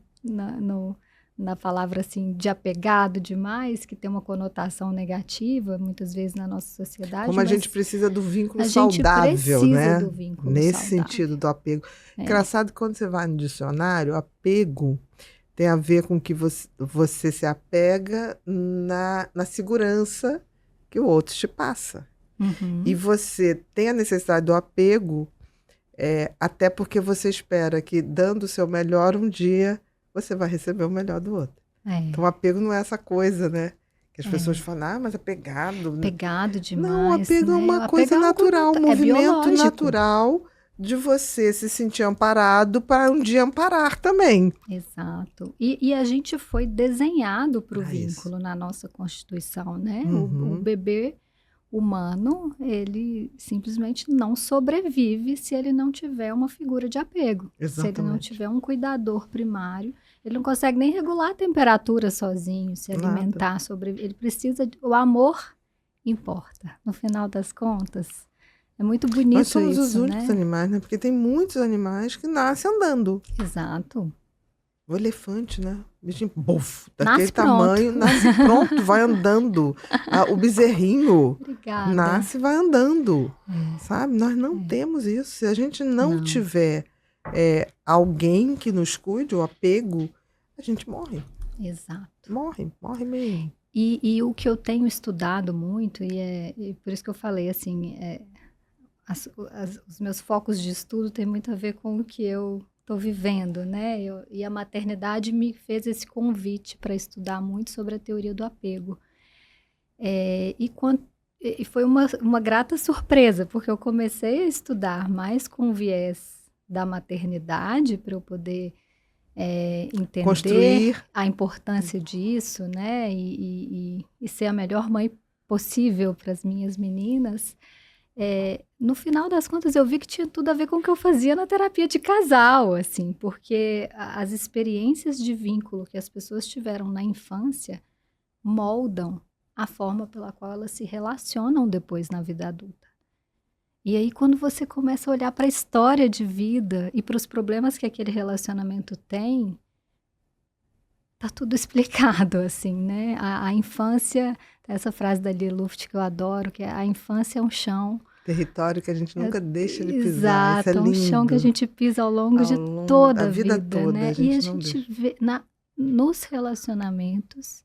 na palavra assim, de apegado demais, que tem uma conotação negativa, muitas vezes na nossa sociedade. Como a gente precisa do vínculo saudável, né? Do vínculo nesse saudável. Sentido do apego. Engraçado que quando você vai no dicionário, apego tem a ver com que você se apega na segurança que o outro te passa. E você tem a necessidade do apego, até porque você espera que, dando o seu melhor um dia, você vai receber o melhor do outro. Então, o apego não é essa coisa, né? Que as pessoas falam, mas apegado. Apegado demais. Não, o apego é uma coisa natural, um movimento natural de você se sentir amparado para um dia amparar também. Exato. E a gente foi desenhado para o vínculo na nossa Constituição, né? O bebê humano, ele simplesmente não sobrevive se ele não tiver uma figura de apego. Exatamente. Se ele não tiver um cuidador primário, ele não consegue nem regular a temperatura sozinho, se alimentar, ele precisa, o amor importa, no final das contas. É muito bonito isso, Nós somos os únicos né? animais, né? Porque tem muitos animais que nascem andando. Exato. O elefante, né? O bichinho, buf, daquele Nasce tamanho, nasce pronto, vai andando. O bezerrinho nasce e vai andando, sabe? Nós não temos isso. Se a gente não tiver alguém que nos cuide, o apego, a gente morre. Exato. Morre mesmo. E o que eu tenho estudado muito, e por isso que eu falei assim, os meus focos de estudo têm muito a ver com o que eu estou vivendo, né? E a maternidade me fez esse convite para estudar muito sobre a teoria do apego. E foi uma grata surpresa, porque eu comecei a estudar mais com o viés da maternidade, para eu poder entender construir a importância disso, né? E ser a melhor mãe possível para as minhas meninas. No final das contas, eu vi que tinha tudo a ver com o que eu fazia na terapia de casal, assim, porque as experiências de vínculo que as pessoas tiveram na infância moldam a forma pela qual elas se relacionam depois na vida adulta. E aí, quando você começa a olhar para a história de vida e para os problemas que aquele relacionamento tem, tá tudo explicado, assim, né? A infância, essa frase da Lia Luft que eu adoro, que é: a infância é um chão. Território que a gente nunca deixa de pisar. Exato, um chão que a gente pisa ao longo de toda a vida toda, né? E a gente vê, nos relacionamentos,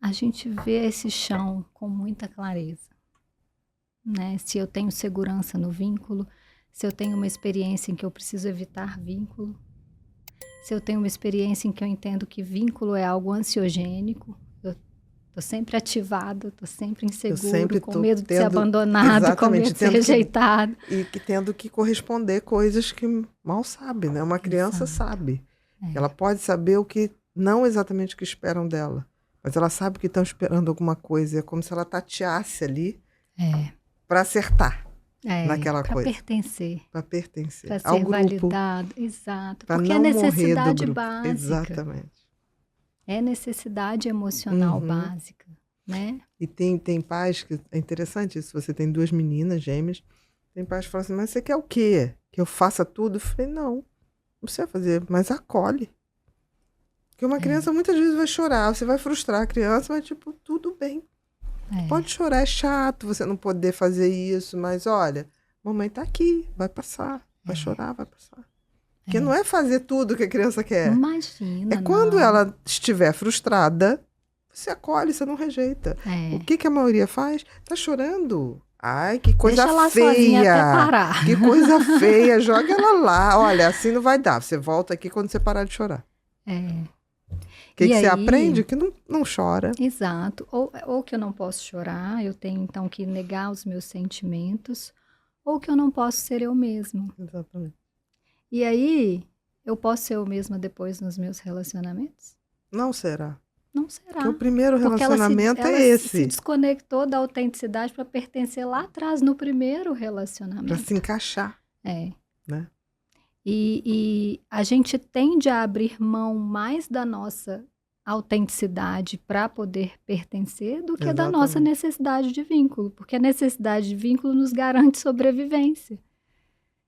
a gente vê esse chão com muita clareza, né? Se eu tenho segurança no vínculo, se eu tenho uma experiência em que eu preciso evitar vínculo, se eu tenho uma experiência em que eu entendo que vínculo é algo ansiogênico, eu tô sempre ativada, tô sempre inseguro, com medo de ser abandonado, com medo de ser rejeitado. E tendo que corresponder coisas que mal sabe, né? Uma criança sabe. Ela pode saber o que, não exatamente o que esperam dela, mas ela sabe que estão esperando alguma coisa. É como se ela tateasse ali para acertar. Naquela coisa. Para pertencer. Para ser validado. Exato. Porque é necessidade básica. Exatamente. É necessidade emocional básica, né? E tem pais que... É interessante isso. Você tem 2 meninas gêmeas. Tem pais que falam assim, mas você quer o quê? Que eu faça tudo? Eu falei, não precisa fazer, mas acolhe. Porque uma criança muitas vezes vai chorar. Você vai frustrar a criança, mas tipo, tudo bem. Pode chorar, é chato você não poder fazer isso, mas olha, mamãe tá aqui, vai passar, vai chorar, vai passar. Porque não é fazer tudo que a criança quer. Imagina. Quando ela estiver frustrada, você acolhe, você não rejeita. O que a maioria faz? Tá chorando. Ai, que coisa Deixa ela feia. Sozinha até parar. Que coisa feia, joga ela lá. Olha, assim não vai dar. Você volta aqui quando você parar de chorar. O que você aprende? Que não chora. Exato. Ou que eu não posso chorar, eu tenho então que negar os meus sentimentos, ou que eu não posso ser eu mesma. Exatamente. E aí, eu posso ser eu mesma depois nos meus relacionamentos? Não será. não será. Porque o primeiro Porque relacionamento ela é esse. se desconectou da autenticidade para pertencer lá atrás, no primeiro relacionamento. Para se encaixar. É. Né? E a gente tende a abrir mão mais da nossa autenticidade para poder pertencer do que da nossa necessidade de vínculo, porque a necessidade de vínculo nos garante sobrevivência.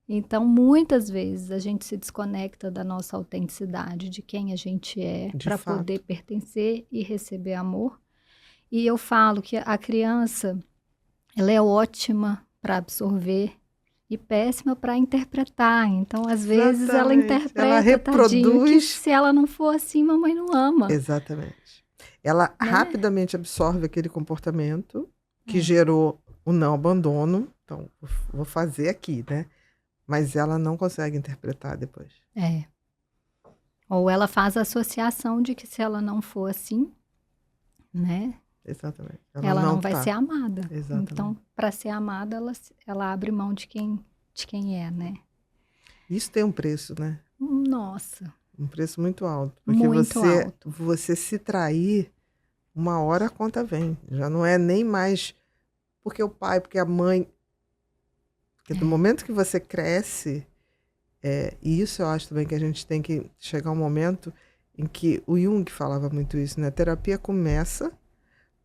Então, muitas vezes a gente se desconecta da nossa autenticidade, de quem a gente é, para poder pertencer e receber amor. E eu falo que a criança, ela é ótima para absorver e péssima para interpretar. Então, às vezes, ela interpreta, ela reproduz, tadinho, que se ela não for assim, mamãe não ama. Exatamente. Ela rapidamente absorve aquele comportamento que gerou o não abandono. Então, vou fazer aqui, né? Mas ela não consegue interpretar depois. Ou ela faz a associação de que se ela não for assim, né? Exatamente. Ela não vai ser amada. Exatamente. Então, para ser amada, ela abre mão de quem é, né? Isso tem um preço, né? Nossa. Um preço muito alto. Porque você se trair, uma hora a conta vem. Já não é nem mais porque o pai, porque a mãe... Porque do momento que você cresce, e isso eu acho também que a gente tem que chegar a um momento em que o Jung falava muito isso, né? A terapia começa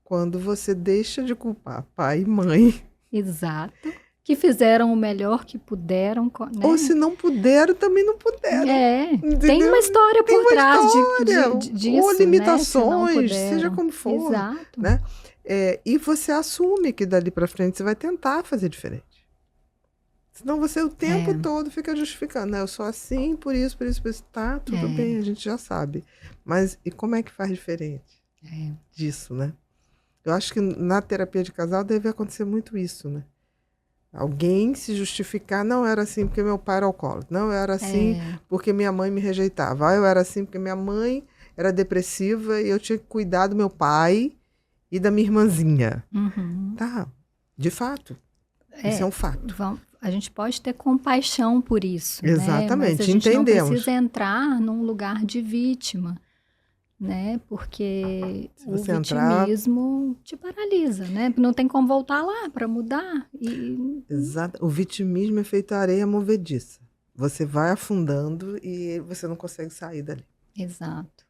quando você deixa de culpar pai e mãe. Exato. Que fizeram o melhor que puderam. Né? Ou se não puderam, também não puderam. Tem uma história por trás disso. Ou limitações, né? seja como for. Exato. Né? E você assume que dali para frente você vai tentar fazer diferente. Senão você o tempo todo fica justificando, né? Eu sou assim, por isso. Tá, tudo bem, a gente já sabe. Mas e como é que faz diferente disso, né? Eu acho que na terapia de casal deve acontecer muito isso, né? Alguém se justificar, não, era assim porque meu pai era alcoólatra. Não, eu era assim porque minha mãe me rejeitava. Eu era assim porque minha mãe era depressiva e eu tinha que cuidar do meu pai e da minha irmãzinha. Uhum. Tá, de fato. Isso é um fato. A gente pode ter compaixão por isso. Exatamente, né? Mas a gente entendemos. não precisa entrar num lugar de vítima, né? Porque o vitimismo te paralisa, né? Não tem como voltar lá para mudar. Exato. O vitimismo é feito areia movediça. Você vai afundando e você não consegue sair dali. Exato.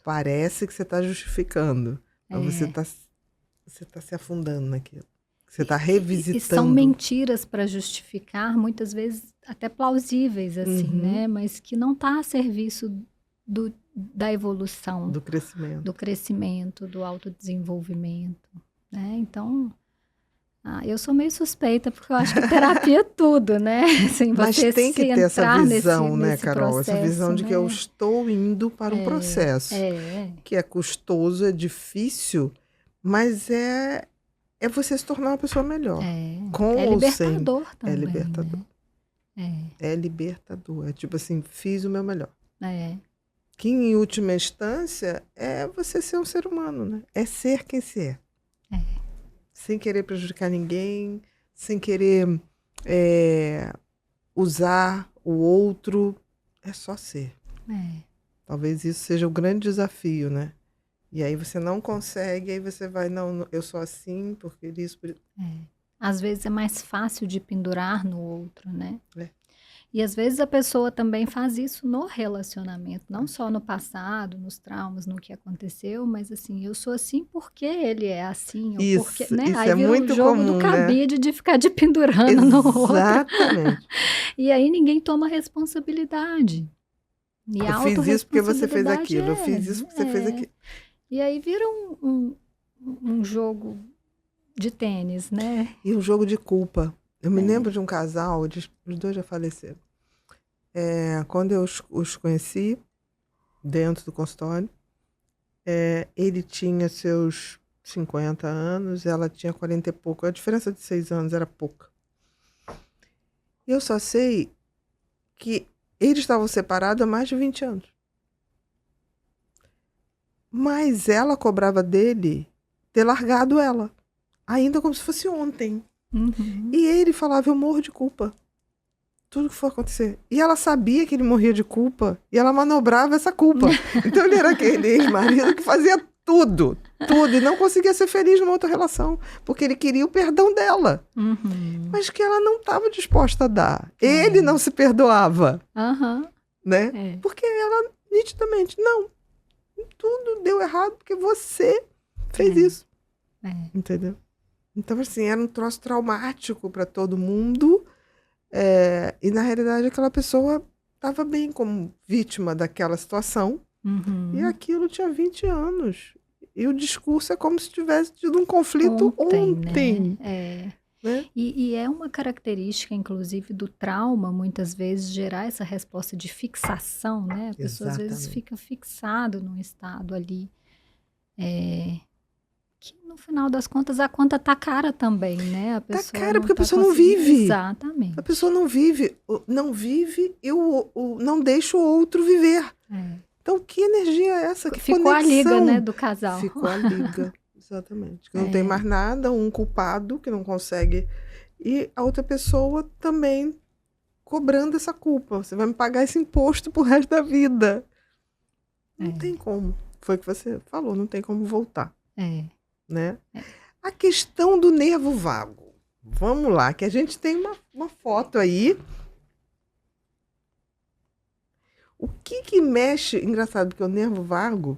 Parece que você está justificando, mas você tá se afundando naquilo. Você está revisitando. E são mentiras para justificar, muitas vezes até plausíveis, assim, né? Mas que não está a serviço da evolução. Do crescimento. Do crescimento, do autodesenvolvimento, né? Então, eu sou meio suspeita, porque eu acho que terapia é tudo, né? Assim, mas tem que ter essa visão, né, Carol? Processo, essa visão de né? que eu estou indo para um processo. Que é custoso, é difícil, mas é você se tornar uma pessoa melhor. Com ou sem. Libertador também. É libertador. Né? É libertador. É tipo assim, fiz o meu melhor. Que em última instância é você ser um ser humano, né? É ser quem se é. Sem querer prejudicar ninguém, sem querer usar o outro. É só ser. Talvez isso seja o grande desafio, né? E aí você não consegue, aí você vai, não, eu sou assim, porque isso... Às vezes é mais fácil de pendurar no outro, né? E às vezes a pessoa também faz isso no relacionamento, não só no passado, nos traumas, no que aconteceu, mas assim, eu sou assim porque ele é assim, ou porque, né? Isso aí vira muito um jogo comum, do cabide, né? De ficar de pendurando no outro. Exatamente. E aí ninguém toma responsabilidade. E eu fiz isso porque você fez aquilo, eu fiz isso porque você fez aquilo. E aí vira um jogo de tênis, né? E um jogo de culpa. Eu me lembro de um casal, os dois já faleceram. Quando eu os conheci, dentro do consultório, ele tinha seus 50 anos, ela tinha 40 e pouco. A diferença de 6 anos era pouca. Eu só sei que eles estavam separados há mais de 20 anos. Mas ela cobrava dele ter largado ela. Ainda como se fosse ontem. Uhum. E ele falava, eu morro de culpa. tudo que for acontecer. E ela sabia que ele morria de culpa, e ela manobrava essa culpa. Então ele era aquele ex-marido que fazia tudo, e não conseguia ser feliz numa outra relação, porque ele queria o perdão dela, mas que ela não estava disposta a dar. Ele não se perdoava, né? Porque ela, nitidamente, não, tudo deu errado porque você fez isso. Entendeu? Então, assim, era um troço traumático para todo mundo. E, na realidade, aquela pessoa estava bem como vítima daquela situação. E aquilo tinha 20 anos. E o discurso é como se tivesse tido um conflito ontem. Né? E é uma característica, inclusive, do trauma, muitas vezes, gerar essa resposta de fixação, né? A pessoa, às vezes, fica fixado num estado ali. Que, no final das contas, a conta tá cara também, né? A pessoa tá cara porque a pessoa não vive. Exatamente. A pessoa não vive e não deixa o outro viver. Então, que energia é essa? Que ficou conexão? A liga, né, do casal. Ficou a liga, exatamente. Que não tem mais nada, um culpado que não consegue. E a outra pessoa também cobrando essa culpa. Você vai me pagar esse imposto pro resto da vida. Não tem como. Foi o que você falou, não tem como voltar. Né? A questão do nervo vago. Vamos lá, que a gente tem uma foto aí. O que mexe... Engraçado, porque o nervo vago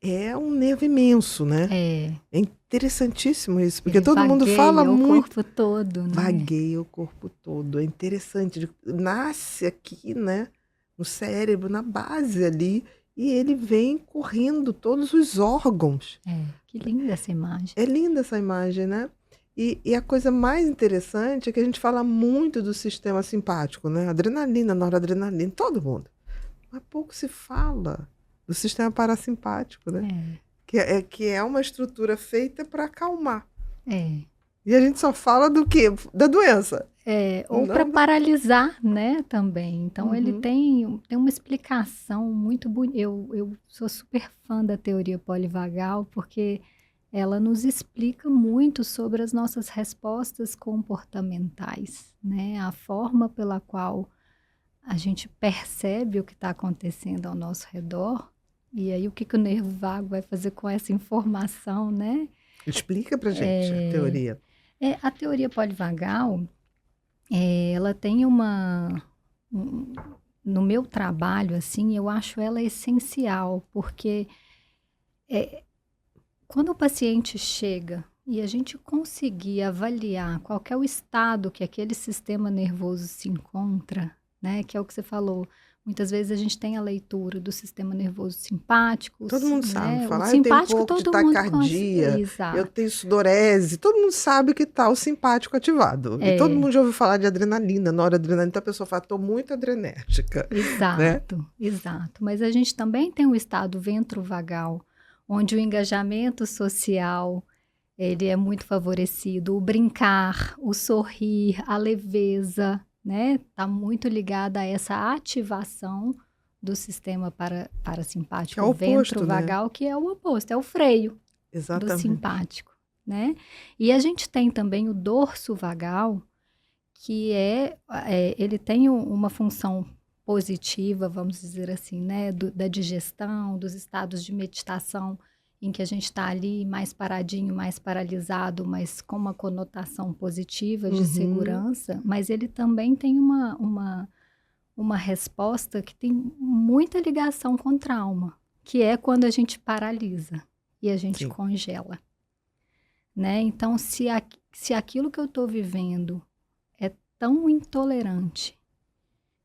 é um nervo imenso, né? É interessantíssimo isso, porque todo mundo fala muito... o corpo todo, né? Vagueia o corpo todo. É interessante. Nasce aqui, né? No cérebro, na base ali, e ele vem correndo todos os órgãos. Que linda essa imagem. É linda essa imagem, né? E a coisa mais interessante é que a gente fala muito do sistema simpático, né? Adrenalina, noradrenalina, todo mundo. Mas pouco se fala do sistema parasimpático, né? Que é uma estrutura feita para acalmar. E a gente só fala do quê? Da doença. Ou para paralisar, né, também. Então, ele tem uma explicação muito bonita. Eu sou super fã da teoria polivagal, porque ela nos explica muito sobre as nossas respostas comportamentais, né? A forma pela qual a gente percebe o que está acontecendo ao nosso redor. E aí, o que o nervo vago vai fazer com essa informação, né? Explica pra gente a teoria. A teoria polivagal, ela tem no meu trabalho, assim, eu acho ela essencial, porque quando o paciente chega e a gente conseguir avaliar qual que é o estado que aquele sistema nervoso se encontra, né, que é o que você falou, muitas vezes a gente tem a leitura do sistema nervoso simpático. Todo mundo sabe. Falar, eu tenho um pouco de taquicardia, eu tenho sudorese. Todo mundo sabe que está o simpático ativado. E todo mundo já ouviu falar de adrenalina, noradrenalina. Então a pessoa fala, estou muito adrenérgica. Exato, né? Exato. Mas a gente também tem o estado ventrovagal, onde o engajamento social ele é muito favorecido. O brincar, o sorrir, a leveza, né? Tá muito ligada a essa ativação do sistema parasimpático, o ventrovagal, né? Que é o oposto, é o freio. Exatamente. Do simpático, né? E a gente tem também o dorso vagal, que ele tem uma função positiva, vamos dizer assim, né? Da digestão, dos estados de meditação, em que a gente está ali mais paradinho, mais paralisado, mas com uma conotação positiva de segurança, mas ele também tem uma resposta que tem muita ligação com trauma, que é quando a gente paralisa e a gente congela, né? Então, se aquilo que eu estou vivendo é tão intolerante,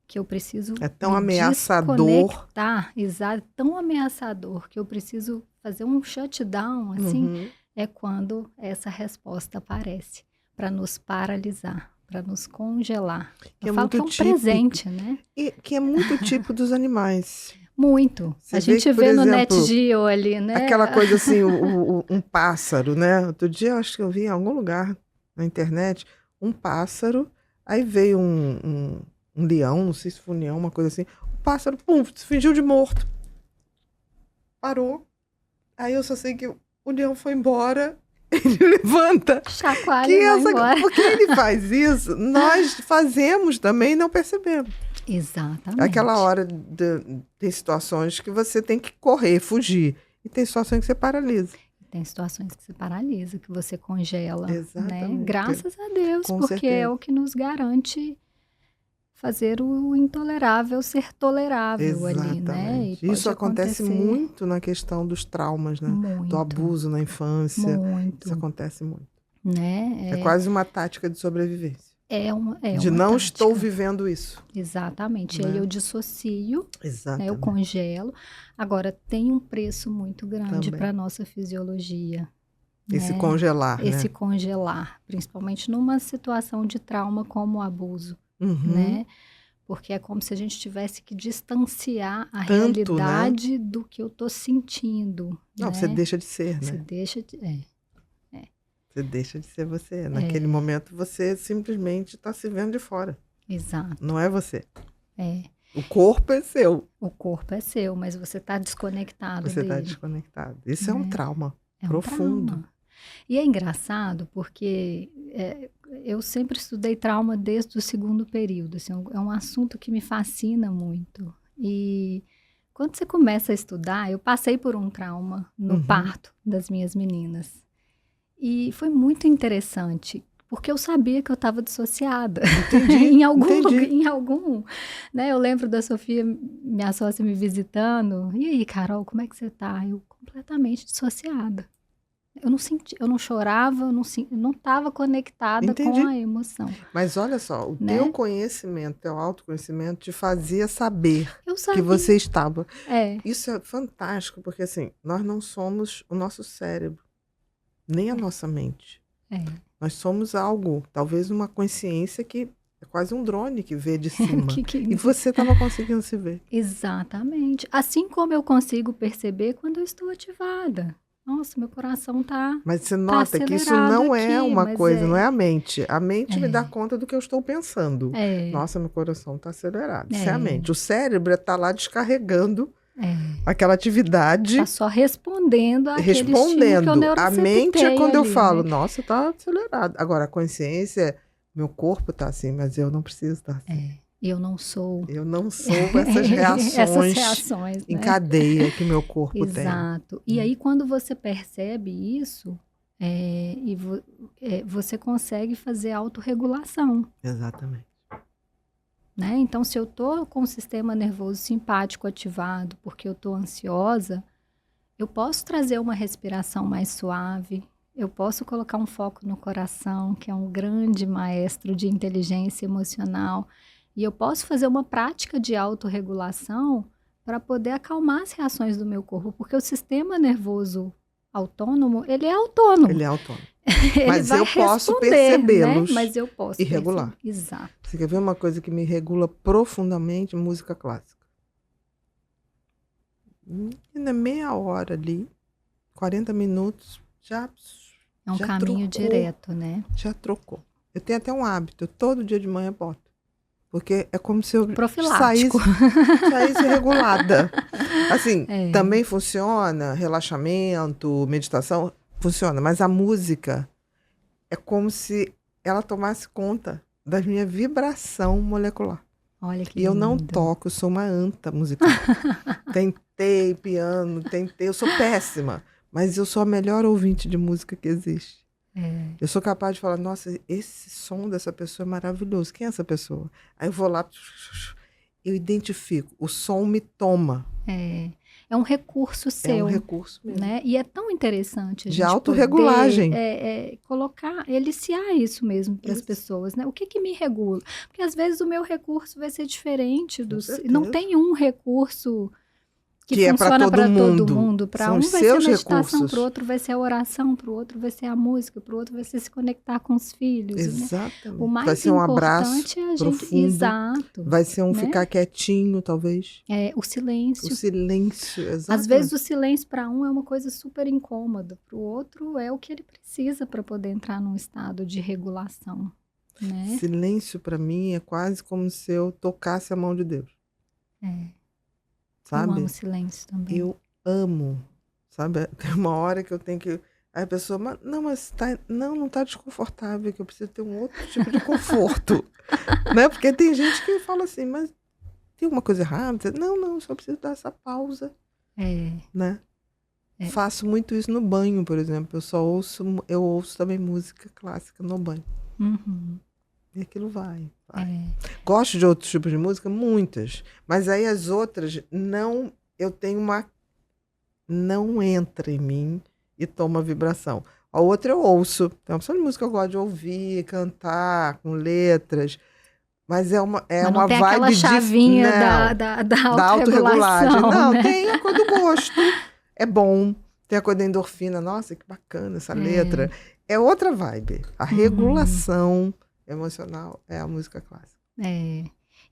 que eu preciso tão ameaçador, exato, tão ameaçador que eu preciso fazer um shutdown, assim, é quando essa resposta aparece para nos paralisar, para nos congelar. Eu falo que é um presente, né? E que é muito tipo dos animais. Muito. A gente vê no Net Geo ali, né? Aquela coisa assim, um pássaro, né? Outro dia eu acho que eu vi em algum lugar na internet, um pássaro, aí veio um leão, não sei se foi um leão, uma coisa assim. O pássaro, pum, se fingiu de morto. Parou. Aí eu só sei que o leão foi embora ele levanta. Chacoalha e vai embora. Porque ele faz isso, nós fazemos também e não percebemos. Exatamente. Aquela hora, tem situações que você tem que correr, fugir. E tem situações que você paralisa. Tem situações que você paralisa, que você congela. Exatamente. Né? Graças a Deus, Com porque certeza. é o que nos garante fazer o intolerável ser tolerável ali, né? E isso acontece muito na questão dos traumas, né? Muito. Do abuso na infância. Muito. Isso acontece muito. Né? É quase uma tática de sobrevivência. É uma não tática. Estou vivendo isso. Exatamente. Né? Aí eu dissocio, né? Eu congelo. Agora, tem um preço muito grande para a nossa fisiologia. Esse né? congelar, Esse né? congelar, principalmente numa situação de trauma como o abuso, Uhum. né? Porque é como se a gente tivesse que distanciar a Tanto, realidade né? do que eu tô sentindo. Não, né? você deixa de ser, né? Você deixa de... Você deixa de ser você. Naquele momento, você simplesmente está se vendo de fora. Exato. Não é você. É. O corpo é seu. O corpo é seu, mas você está desconectado Você está dele. desconectado. Isso é um trauma É profundo. Um trauma. E é engraçado porque eu sempre estudei trauma desde o segundo período. Assim, é um assunto que me fascina muito. E quando você começa a estudar, eu passei por um trauma no parto das minhas meninas. E foi muito interessante, porque eu sabia que eu estava dissociada. Entendi, em algum, né? Eu lembro da Sofia, minha sócia, me visitando. E aí, Carol, como é que você tá? Eu completamente dissociada. Eu não senti, eu não chorava, eu não estava conectada com a emoção. Mas olha só, o teu conhecimento, teu autoconhecimento te fazia saber que você estava. Isso é fantástico, porque assim, nós não somos o nosso cérebro, nem a nossa mente. Nós somos algo, talvez uma consciência que é quase um drone que vê de cima. E você estava conseguindo se ver. Exatamente. Assim como eu consigo perceber quando eu estou ativada. Nossa, meu coração tá. Mas você nota que isso não é uma coisa, não é a mente. A mente me dá conta do que eu estou pensando. Nossa, meu coração está acelerado. Isso é a mente. O cérebro está lá descarregando aquela atividade. Está só respondendo àquele estímulo que eu neuroceptei. A mente é quando ali, eu falo, né? nossa, está acelerado. Agora, a consciência, meu corpo está assim, mas eu não preciso estar assim. Eu não sou essas reações em cadeia que meu corpo tem. Exato. E aí, quando você percebe isso, você consegue fazer autorregulação. Exatamente. Né? Então, se eu estou com o sistema nervoso simpático ativado porque eu estou ansiosa, eu posso trazer uma respiração mais suave, eu posso colocar um foco no coração, que é um grande maestro de inteligência emocional, e eu posso fazer uma prática de autorregulação para poder acalmar as reações do meu corpo, porque o sistema nervoso autônomo, ele é autônomo. Ele é autônomo. Mas eu posso percebê-los, né? Mas eu posso e regular. Exato. Você quer ver uma coisa que me regula profundamente? Música clássica. Ainda meia hora ali, 40 minutos, já é um caminho direto, né? Já trocou. Eu tenho até um hábito, todo dia de manhã boto. Porque é como se eu saísse regulada. Assim, também funciona, relaxamento, meditação, funciona. Mas a música é como se ela tomasse conta da minha vibração molecular. Olha que lindo. E eu não toco, eu sou uma anta musical. Tentei piano, eu sou péssima. Mas eu sou a melhor ouvinte de música que existe. Eu sou capaz de falar, nossa, esse som dessa pessoa é maravilhoso. Quem é essa pessoa? Aí eu vou lá, eu identifico, o som me toma. É um recurso seu. É um recurso mesmo. Né? E é tão interessante a gente de autorregulagem. Colocar, eliciar isso mesmo para as pessoas. Né? O que me regula? Porque às vezes o meu recurso vai ser diferente. Não tem um recurso que funciona para todo mundo. Para um vai ser a meditação, para o outro vai ser a oração, para o outro vai ser a música, para o outro vai ser se conectar com os filhos. Exatamente. Né? O mais vai ser um abraço é a gente... profundo. Exato. Vai ser um ficar quietinho, talvez. O silêncio. O silêncio, exatamente. Às vezes o silêncio para um é uma coisa super incômoda, para o outro é o que ele precisa para poder entrar num estado de regulação. Né? Silêncio para mim é quase como se eu tocasse a mão de Deus. Sabe? Eu amo silêncio também. Eu amo, sabe? Tem uma hora que eu tenho que Aí a pessoa, mas não tá desconfortável, que eu preciso ter um outro tipo de conforto. Né? Porque tem gente que fala assim, mas tem alguma coisa errada? Não, só preciso dar essa pausa. Né? Faço muito isso no banho, por exemplo. Eu ouço também música clássica no banho. E aquilo vai. Gosto de outros tipos de música? Muitas. Mas aí as outras, eu tenho não entra em mim e toma vibração. A outra eu ouço. Tem uma opção de música que eu gosto de ouvir, cantar, com letras. Mas é uma não tem vibe aquela chavinha da autorregulagem. Não, né? Tem a coisa do gosto. É bom. Tem a coisa da endorfina. Nossa, que bacana essa letra. É outra vibe. A regulação emocional é a música clássica.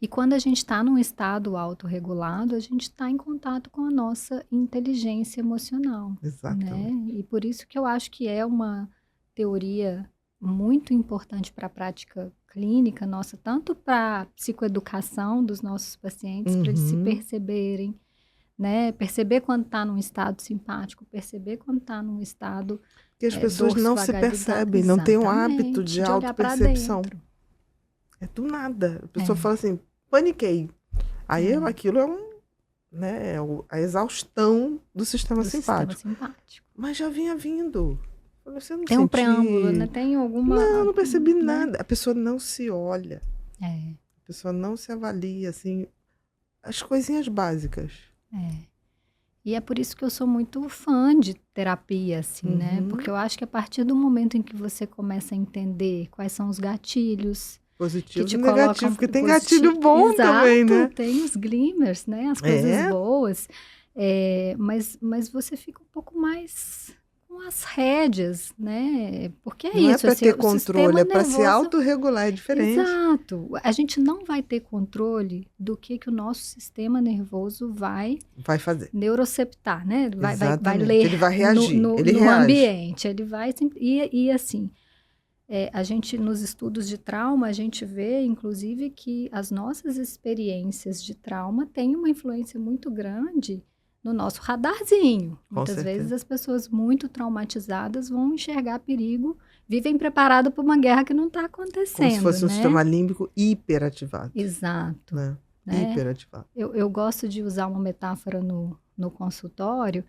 E quando a gente está num estado autorregulado, a gente está em contato com a nossa inteligência emocional. Exatamente. Né? E por isso que eu acho que é uma teoria muito importante para a prática clínica nossa, tanto para a psicoeducação dos nossos pacientes, para eles se perceberem, né? Perceber quando está num estado simpático, perceber quando está num estado que as pessoas não se percebem, não têm um hábito de autopercepção. É do nada. A pessoa fala assim, paniquei. Aí aquilo é a exaustão do sistema simpático. Mas já vinha vindo. Você não tem um preâmbulo, né? Tem alguma... Não percebi nada. A pessoa não se olha. A pessoa não se avalia, assim, as coisinhas básicas. E é por isso que eu sou muito fã de terapia, assim, né? Porque eu acho que a partir do momento em que você começa a entender quais são os gatilhos... Positivo e negativo, porque tem gatilho bom também, né? Tem os glimmers, né? As coisas boas. Mas você fica um pouco mais com as rédeas, né? Porque não isso. Não é para ter controle, é para se autorregular, é diferente. Exato. A gente não vai ter controle do que o nosso sistema nervoso vai fazer. Neuroceptar, né? Vai ler. Ele vai reagir, ele no reage. ambiente. Ele vai... E assim... a gente, nos estudos de trauma, a gente vê, inclusive, que as nossas experiências de trauma têm uma influência muito grande no nosso radarzinho. Muitas vezes as pessoas muito traumatizadas vão enxergar perigo, vivem preparadas para uma guerra que não está acontecendo. Como se fosse um sistema límbico hiperativado. Exato. Né? Hiperativado. Eu gosto de usar uma metáfora no consultório,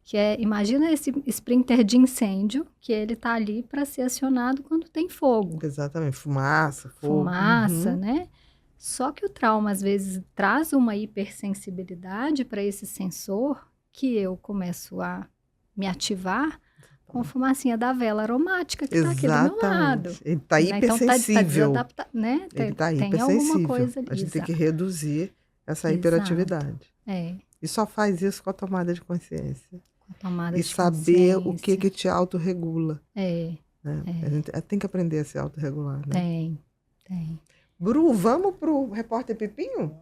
que imagina esse sprinter de incêndio, que ele está ali para ser acionado quando tem fogo. Exatamente, fumaça, fogo. Fumaça, né? Só que o trauma, às vezes, traz uma hipersensibilidade para esse sensor, que eu começo a me ativar com a fumacinha da vela aromática que está aqui do meu lado. Ele está hipersensível. Então, né? Ele está tem hipersensível. Alguma coisa ali. A gente tem que reduzir essa hiperatividade. E só faz isso com a tomada de consciência. Saber o que te autorregula. Né? A gente tem que aprender a se autorregular. Né? Tem. Bru, vamos pro Repórter Pipinho?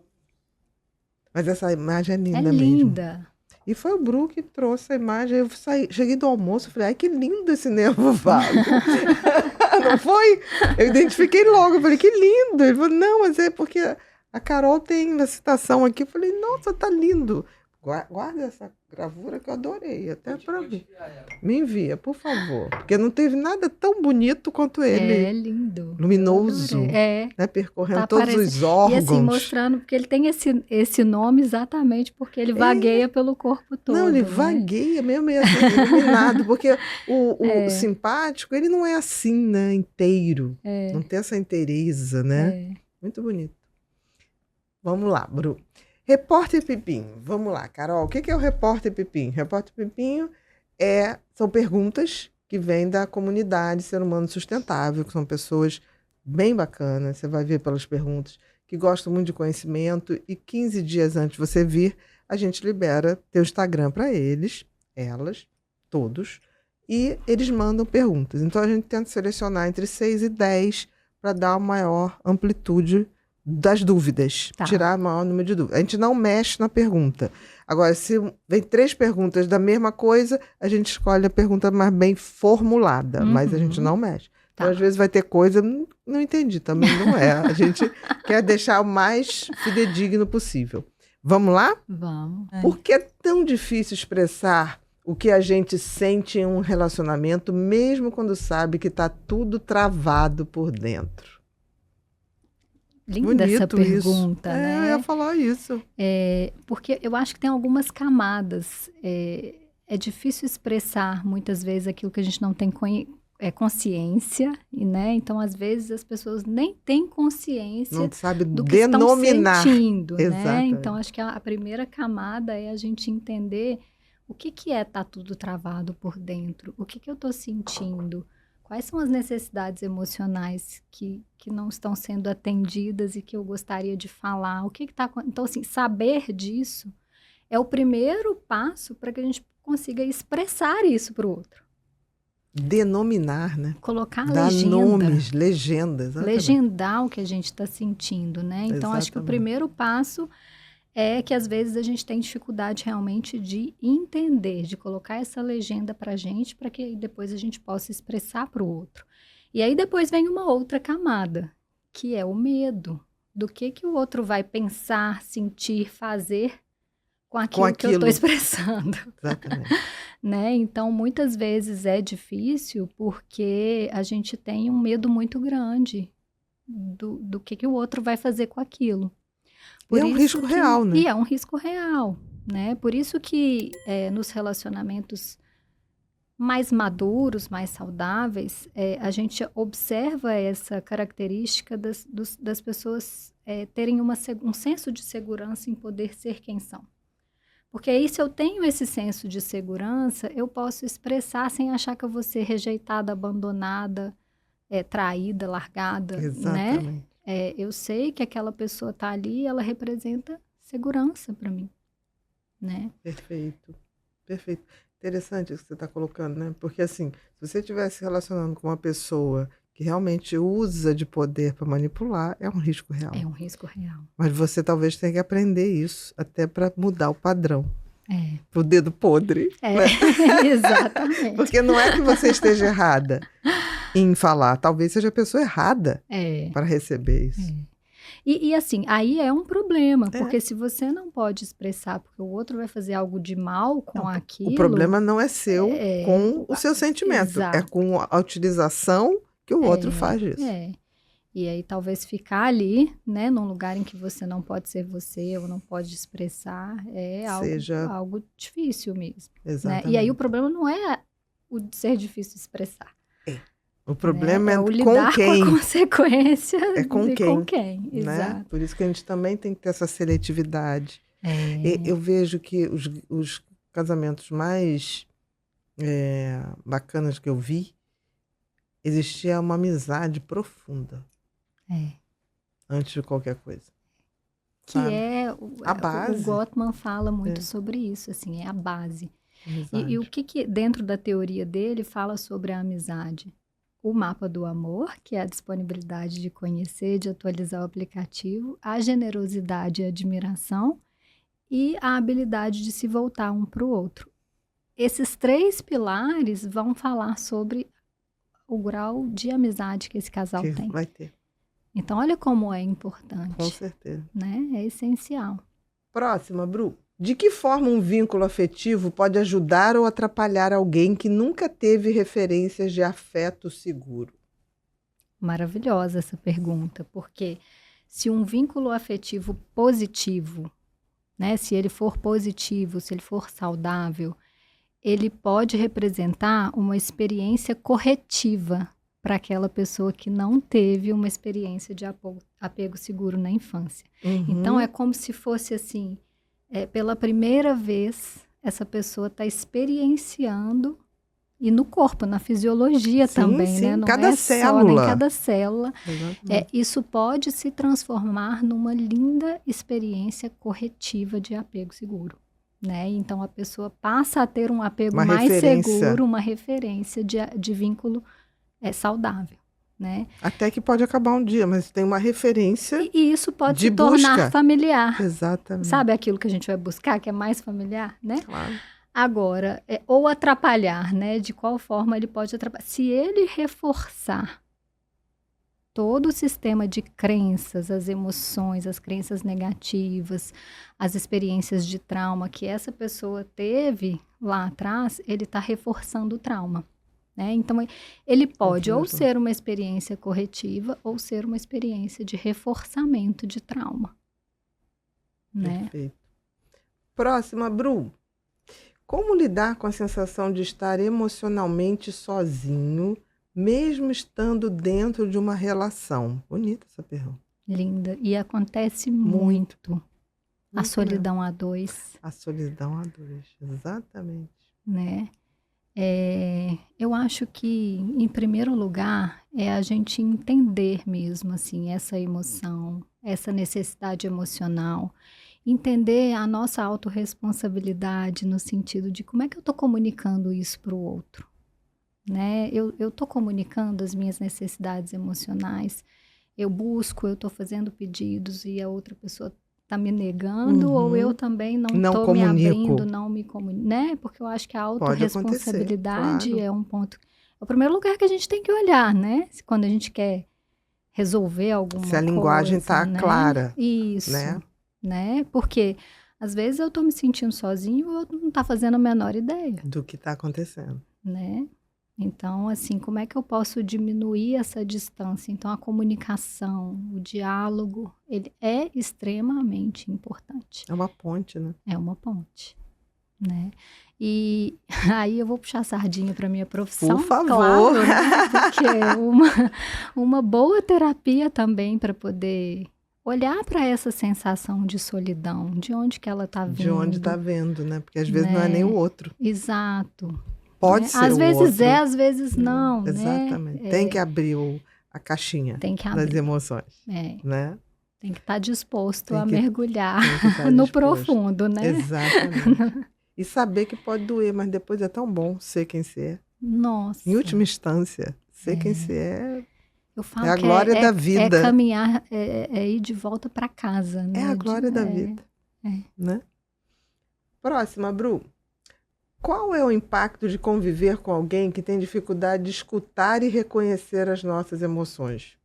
Mas essa imagem é linda mesmo. Linda. E foi o Bru que trouxe a imagem. Eu cheguei do almoço e falei, ai, que lindo esse nervo vago. Não foi? Eu identifiquei logo. Eu falei, que lindo. Ele falou, não, mas é porque a Carol tem uma citação aqui. Eu falei, nossa, tá lindo. Guarda essa gravura que eu adorei, até para mim. Me envia, por favor. Porque não teve nada tão bonito quanto ele. É lindo. Luminoso. Né? Percorrendo todos os órgãos. E assim, mostrando, porque ele tem esse nome exatamente porque ele vagueia pelo corpo todo. Não, ele vagueia mesmo, assim, iluminado. Porque o simpático, ele não é assim, né? Inteiro. Não tem essa inteireza, né? Muito bonito. Vamos lá, Bru. Repórter Pipinho. Vamos lá, Carol. O que é o Repórter Pipinho? Repórter Pipinho são perguntas que vêm da comunidade Ser Humano Sustentável, que são pessoas bem bacanas, você vai ver pelas perguntas, que gostam muito de conhecimento, e 15 dias antes de você vir, a gente libera teu Instagram para eles, elas, todos, e eles mandam perguntas. Então a gente tenta selecionar entre 6 e 10 para dar uma maior amplitude das dúvidas, tirar o maior número de dúvidas. A gente não mexe na pergunta. Agora, se vem 3 perguntas da mesma coisa, a gente escolhe a pergunta mais bem formulada, mas a gente não mexe. Então, às vezes vai ter coisa, não entendi, também não é. A gente quer deixar o mais fidedigno possível. Vamos lá? Vamos. Por que é tão difícil expressar o que a gente sente em um relacionamento, mesmo quando sabe que está tudo travado por dentro. Linda essa Bonito pergunta, isso. né? Eu ia falar isso. Porque eu acho que tem algumas camadas. É difícil expressar muitas vezes aquilo que a gente não tem consciência, né? Então, às vezes, as pessoas nem têm consciência Não sabe do que denominar. estão sentindo, né? Exatamente. Então, acho que a primeira camada é a gente entender o que é estar tudo travado por dentro, o que eu estou sentindo, quais são as necessidades emocionais que não estão sendo atendidas e que eu gostaria de falar, o que está acontecendo. Então, assim, saber disso é o primeiro passo para que a gente consiga expressar isso para o outro. Denominar, né? Colocar Dar legenda. nomes, legendas. Legendar o que a gente está sentindo, né? Então, acho que o primeiro passo é que, às vezes, a gente tem dificuldade realmente de entender, de colocar essa legenda para a gente, para que depois a gente possa expressar para o outro. E aí, depois vem uma outra camada, que é o medo do que o outro vai pensar, sentir, fazer com aquilo que eu estou expressando. Exatamente. Né? Então, muitas vezes é difícil porque a gente tem um medo muito grande do que o outro vai fazer com aquilo. E é um risco real, né? E é um risco real, né? Por isso que nos relacionamentos mais maduros, mais saudáveis, a gente observa essa característica das pessoas terem um senso de segurança em poder ser quem são. Porque aí, se eu tenho esse senso de segurança, eu posso expressar sem achar que eu vou ser rejeitada, abandonada, traída, largada, Exatamente. né? Eu sei que aquela pessoa está ali, ela representa segurança para mim, né? Perfeito, perfeito. Interessante isso que você está colocando, né? Porque assim, se você estiver se relacionando com uma pessoa que realmente usa de poder para manipular, é um risco real. É um risco real. Mas você talvez tenha que aprender isso até para mudar o padrão. Pro dedo podre. Né? Exatamente. Porque não é que você esteja errada em falar, talvez seja a pessoa errada para receber isso. E assim, aí é um problema, porque se você não pode expressar, porque o outro vai fazer algo de mal com aquilo... O problema não é seu com o seu sentimento, exato. É com a utilização que o outro faz disso. E aí talvez ficar ali, né, num lugar em que você não pode ser você ou não pode expressar, algo difícil mesmo. Exatamente. Né? E aí o problema não é o de ser difícil expressar. O problema é o lidar com quem. Com a consequência com quem. Né? Exato. Por isso que a gente também tem que ter essa seletividade. Eu vejo que os casamentos mais bacanas que eu vi, existia uma amizade profunda. Antes de qualquer coisa. Que a base. O Gottman fala muito sobre isso, assim, é a base. E o que dentro da teoria dele fala sobre a amizade? O mapa do amor, que é a disponibilidade de conhecer, de atualizar o aplicativo, a generosidade e a admiração e a habilidade de se voltar um para o outro. Esses 3 pilares vão falar sobre o grau de amizade que esse casal tem. Vai ter. Então, olha como é importante. Com certeza. Né? É essencial. Próxima, Bru. De que forma um vínculo afetivo pode ajudar ou atrapalhar alguém que nunca teve referências de afeto seguro? Maravilhosa essa pergunta, porque se um vínculo afetivo positivo, né, se ele for positivo, se ele for saudável, ele pode representar uma experiência corretiva para aquela pessoa que não teve uma experiência de apego seguro na infância. Então, é como se fosse assim, pela primeira vez, essa pessoa está experienciando, e no corpo, na fisiologia também, né? Não cada é célula. só em cada célula. Isso pode se transformar numa linda experiência corretiva de apego seguro. Né? Então, a pessoa passa a ter um apego mais seguro, uma referência de vínculo saudável. Né? Até que pode acabar um dia, mas tem uma referência e isso pode se tornar familiar. Exatamente. Sabe aquilo que a gente vai buscar, que é mais familiar, né? Claro. Agora, ou atrapalhar, né? De qual forma ele pode atrapalhar? Se ele reforçar todo o sistema de crenças, as emoções, as crenças negativas, as experiências de trauma que essa pessoa teve lá atrás, ele está reforçando o trauma. Né? Então, ele pode ou ser uma experiência corretiva ou ser uma experiência de reforçamento de trauma. Né? Perfeito. Próxima, Bru. Como lidar com a sensação de estar emocionalmente sozinho, mesmo estando dentro de uma relação? Bonita essa pergunta. Linda. E acontece muito. A solidão a dois. A solidão a dois, exatamente. Né? Eu acho que, em primeiro lugar, é a gente entender mesmo, assim, essa emoção, essa necessidade emocional. Entender a nossa autorresponsabilidade no sentido de como é que eu estou comunicando isso para o outro. Né? Eu estou comunicando as minhas necessidades emocionais, eu busco, eu estou fazendo pedidos e a outra pessoa está me negando, ou eu também não estou me abrindo, não me comunico, né? Porque eu acho que a autorresponsabilidade é um ponto. É o primeiro lugar que a gente tem que olhar, né? Quando a gente quer resolver alguma coisa. Se a linguagem está clara. Isso, né? Porque às vezes eu estou me sentindo sozinho e o outro não está fazendo a menor ideia. Do que está acontecendo. Né? Então, assim, como é que eu posso diminuir essa distância? Então, a comunicação, o diálogo, ele é extremamente importante. É uma ponte, né? É uma ponte, né? E aí eu vou puxar a sardinha para minha profissão, por favor. Claro, né? Porque é uma boa terapia também para poder olhar para essa sensação de solidão, de onde que ela está vindo. De onde está vendo, né? Porque às vezes não é nem o outro. Exato. Pode ser às o vezes outro. Às vezes não, Exatamente. Né? Tem que abrir a caixinha das emoções, né? Tem que estar disposto a mergulhar no profundo, né? Exatamente. E saber que pode doer, mas depois é tão bom ser quem você é. Nossa. Em última instância, ser quem você é. Eu falo é a glória da vida. É caminhar, é ir de volta para casa, né? É a glória da vida. Né? Próxima, Bru. Qual é o impacto de conviver com alguém que tem dificuldade de escutar e reconhecer as nossas emoções?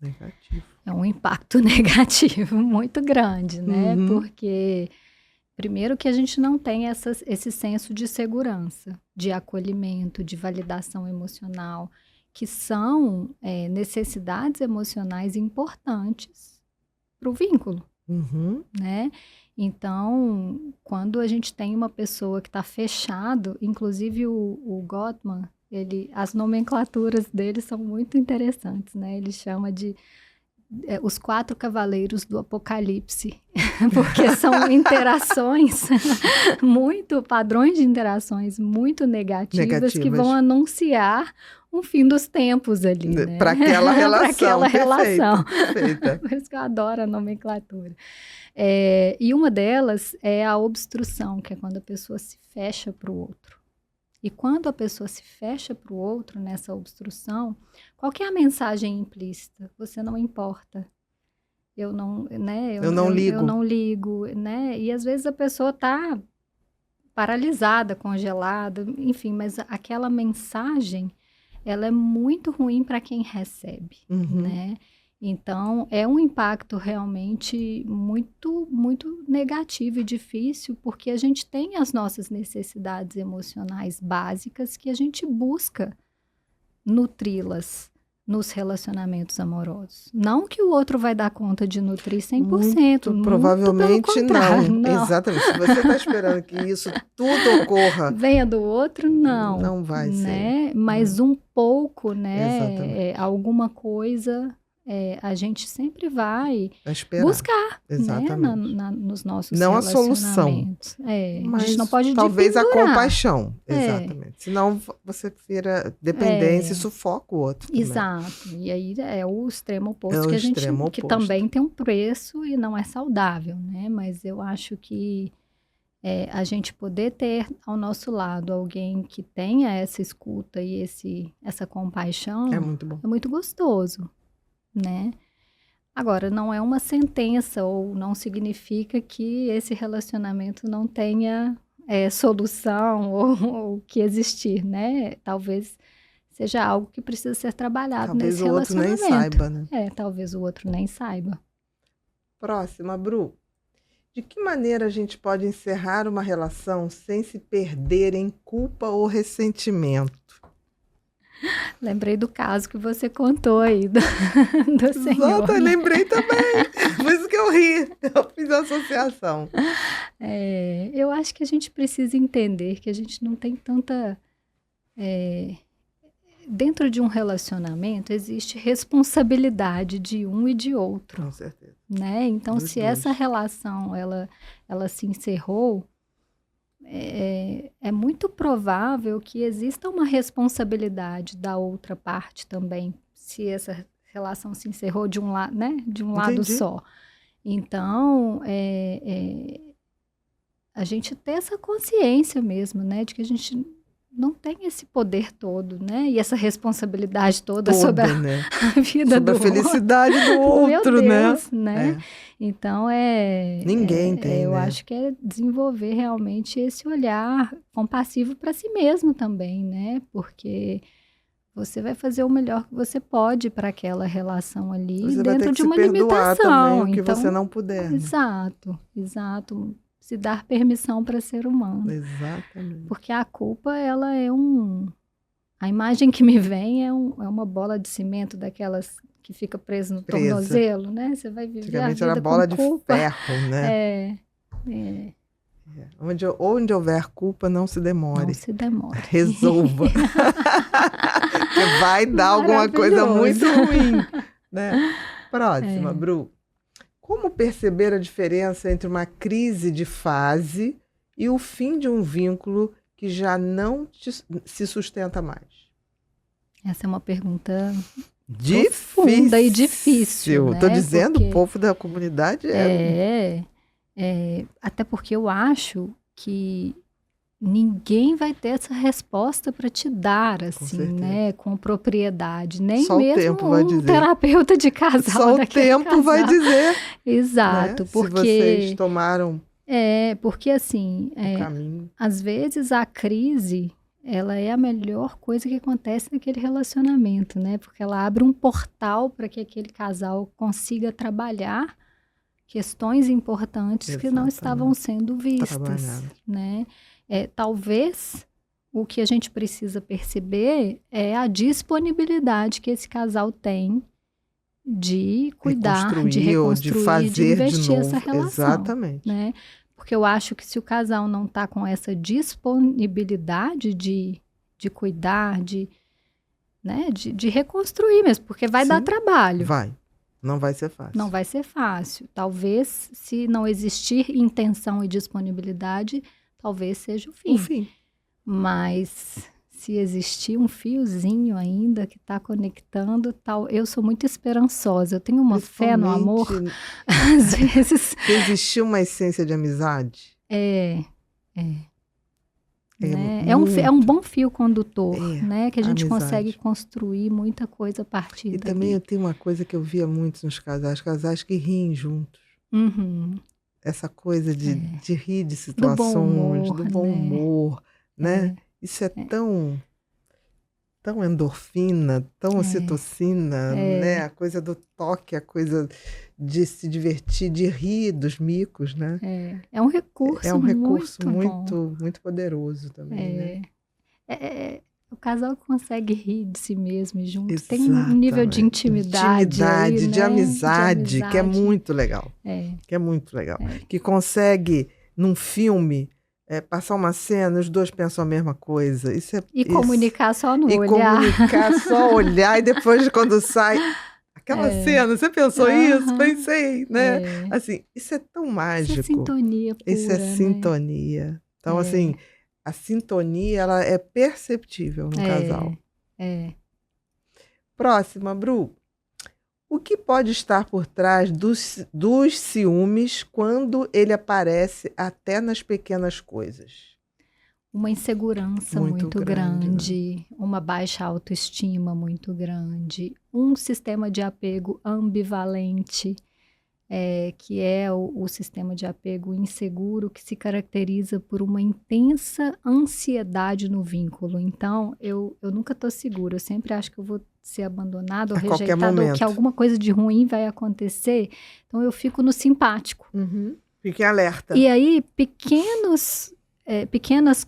Negativo. É um impacto negativo muito grande, né? Porque, primeiro, que a gente não tem esse senso de segurança, de acolhimento, de validação emocional, que são necessidades emocionais importantes para o vínculo, né? Então, quando a gente tem uma pessoa que está fechado, inclusive o Gottman, as nomenclaturas dele são muito interessantes, né? Ele chama de os 4 cavaleiros do apocalipse, porque são interações padrões de interações muito negativas que vão anunciar um fim dos tempos ali, né? Para aquela relação. Perfeita. Por isso que eu adoro a nomenclatura. E uma delas é a obstrução, que é quando a pessoa se fecha para o outro. E quando a pessoa se fecha para o outro nessa obstrução, qual que é a mensagem implícita? Você não importa. Eu não ligo, né? E às vezes a pessoa está paralisada, congelada, enfim, mas aquela mensagem, ela é muito ruim para quem recebe, né? Então, é um impacto realmente muito, muito negativo e difícil, porque a gente tem as nossas necessidades emocionais básicas que a gente busca nutri-las nos relacionamentos amorosos. Não que o outro vai dar conta de nutrir 100%. Muito provavelmente não. Exatamente. Se você está esperando que isso tudo ocorra... venha do outro, não. Não vai né? ser. Mas um pouco, né? Exatamente. Alguma coisa... a gente sempre vai buscar, exatamente, né, nos nossos não relacionamentos. A solução, mas a gente não pode talvez a compaixão, exatamente. Senão você vira dependência e sufoca o outro. Exato. Também. E aí é o extremo oposto que também tem um preço e não é saudável, né? Mas eu acho que a gente poder ter ao nosso lado alguém que tenha essa escuta e essa compaixão é muito bom. É muito gostoso. Né? Agora, não é uma sentença ou não significa que esse relacionamento não tenha solução ou que existir, né? Talvez seja algo que precisa ser trabalhado Talvez nesse o outro nem relacionamento. saiba, né? Talvez o outro nem saiba. Próxima, Bru. De que maneira a gente pode encerrar uma relação sem se perder em culpa ou ressentimento? Lembrei do caso que você contou aí do senhor. Exato, eu lembrei também. Por isso que eu ri. Eu fiz a associação. Eu acho que a gente precisa entender que a gente não tem tanta... Dentro de um relacionamento existe responsabilidade de um e de outro. Com certeza. Né? Então, Dos se dois. essa relação ela se encerrou, é muito provável que exista uma responsabilidade da outra parte também, se essa relação se encerrou de um, né? De um lado Entendi. só. Então, a gente ter essa consciência mesmo, né? De que a gente não tem esse poder todo, né? E essa responsabilidade toda sobre a, né? a vida Sobre do a felicidade do Meu outro, Deus, né? Então, Ninguém tem, eu né? acho que é desenvolver realmente esse olhar compassivo para si mesmo também, né? Porque você vai fazer o melhor que você pode para aquela relação ali, Você vai ter dentro que de se uma perdoar também limitação. o que Então, você não puder. Né? exato. Se dar permissão para ser humano. Exatamente. Porque a culpa, ela é a imagem que me vem é uma bola de cimento daquelas que fica presa no tornozelo, né? Você vai viver a Antigamente vida era bola com de culpa. ferro, né? Onde houver culpa, não se demore. Não se demore. Resolva. Porque vai dar alguma coisa muito ruim, né? Próxima, Bru. Como perceber a diferença entre uma crise de fase e o fim de um vínculo que já não se sustenta mais? Essa é uma pergunta profunda e difícil. Estou dizendo, o povo da comunidade até porque eu acho que ninguém vai ter essa resposta para te dar, assim, né, com propriedade, nem só mesmo o tempo vai dizer. Terapeuta de casal. Só o tempo casal. vai dizer. Exato, né? porque... Se vocês tomaram porque assim, caminho. Às vezes a crise, ela é a melhor coisa que acontece naquele relacionamento, né? Porque ela abre um portal para que aquele casal consiga trabalhar questões importantes que não estavam sendo vistas, né? Talvez o que a gente precisa perceber é a disponibilidade que esse casal tem de cuidar, de reconstruir, de fazer de investir de novo. essa relação. Exatamente. Né? Porque eu acho que se o casal não está com essa disponibilidade de cuidar, né, de reconstruir mesmo, porque vai dar trabalho. Vai. Não vai ser fácil. Não vai ser fácil. Talvez, se não existir intenção e disponibilidade, talvez seja o fim. O fim. Mas se existir um fiozinho ainda que está conectando, eu sou muito esperançosa. Eu tenho uma fé no amor. Às vezes. Se existir uma essência de amizade. É um bom fio condutor, né? Que a gente consegue construir muita coisa a partir E dali. também eu tenho uma coisa que eu via muito nos casais que riem juntos. Uhum. Essa coisa de rir de situações, do bom humor, né? Isso é tão endorfina, tão ocitocina, né? A coisa do toque, a coisa de se divertir, de rir dos micos, né? É um recurso muito poderoso também, né? O casal consegue rir de si mesmo e junto. Tem um nível de intimidade aí, de amizade, que é muito legal. Que é muito legal. Que consegue, num filme, passar uma cena, os dois pensam a mesma coisa. Comunicar só no olhar. E comunicar só olhar, e depois quando sai... Aquela cena, você pensou isso? Pensei, né? Assim, isso é tão mágico. Isso é sintonia pura, Isso é sintonia. Então, assim, a sintonia, ela é perceptível no casal. Próxima, Bru. O que pode estar por trás dos ciúmes quando ele aparece até nas pequenas coisas? Uma insegurança muito grande, né? Uma baixa autoestima muito grande, um sistema de apego ambivalente, que é o sistema de apego inseguro, que se caracteriza por uma intensa ansiedade no vínculo. Então, eu nunca estou segura, eu sempre acho que eu vou ser abandonado ou rejeitado, ou que alguma coisa de ruim vai acontecer. Então, eu fico no simpático. Fique alerta. E aí, pequenas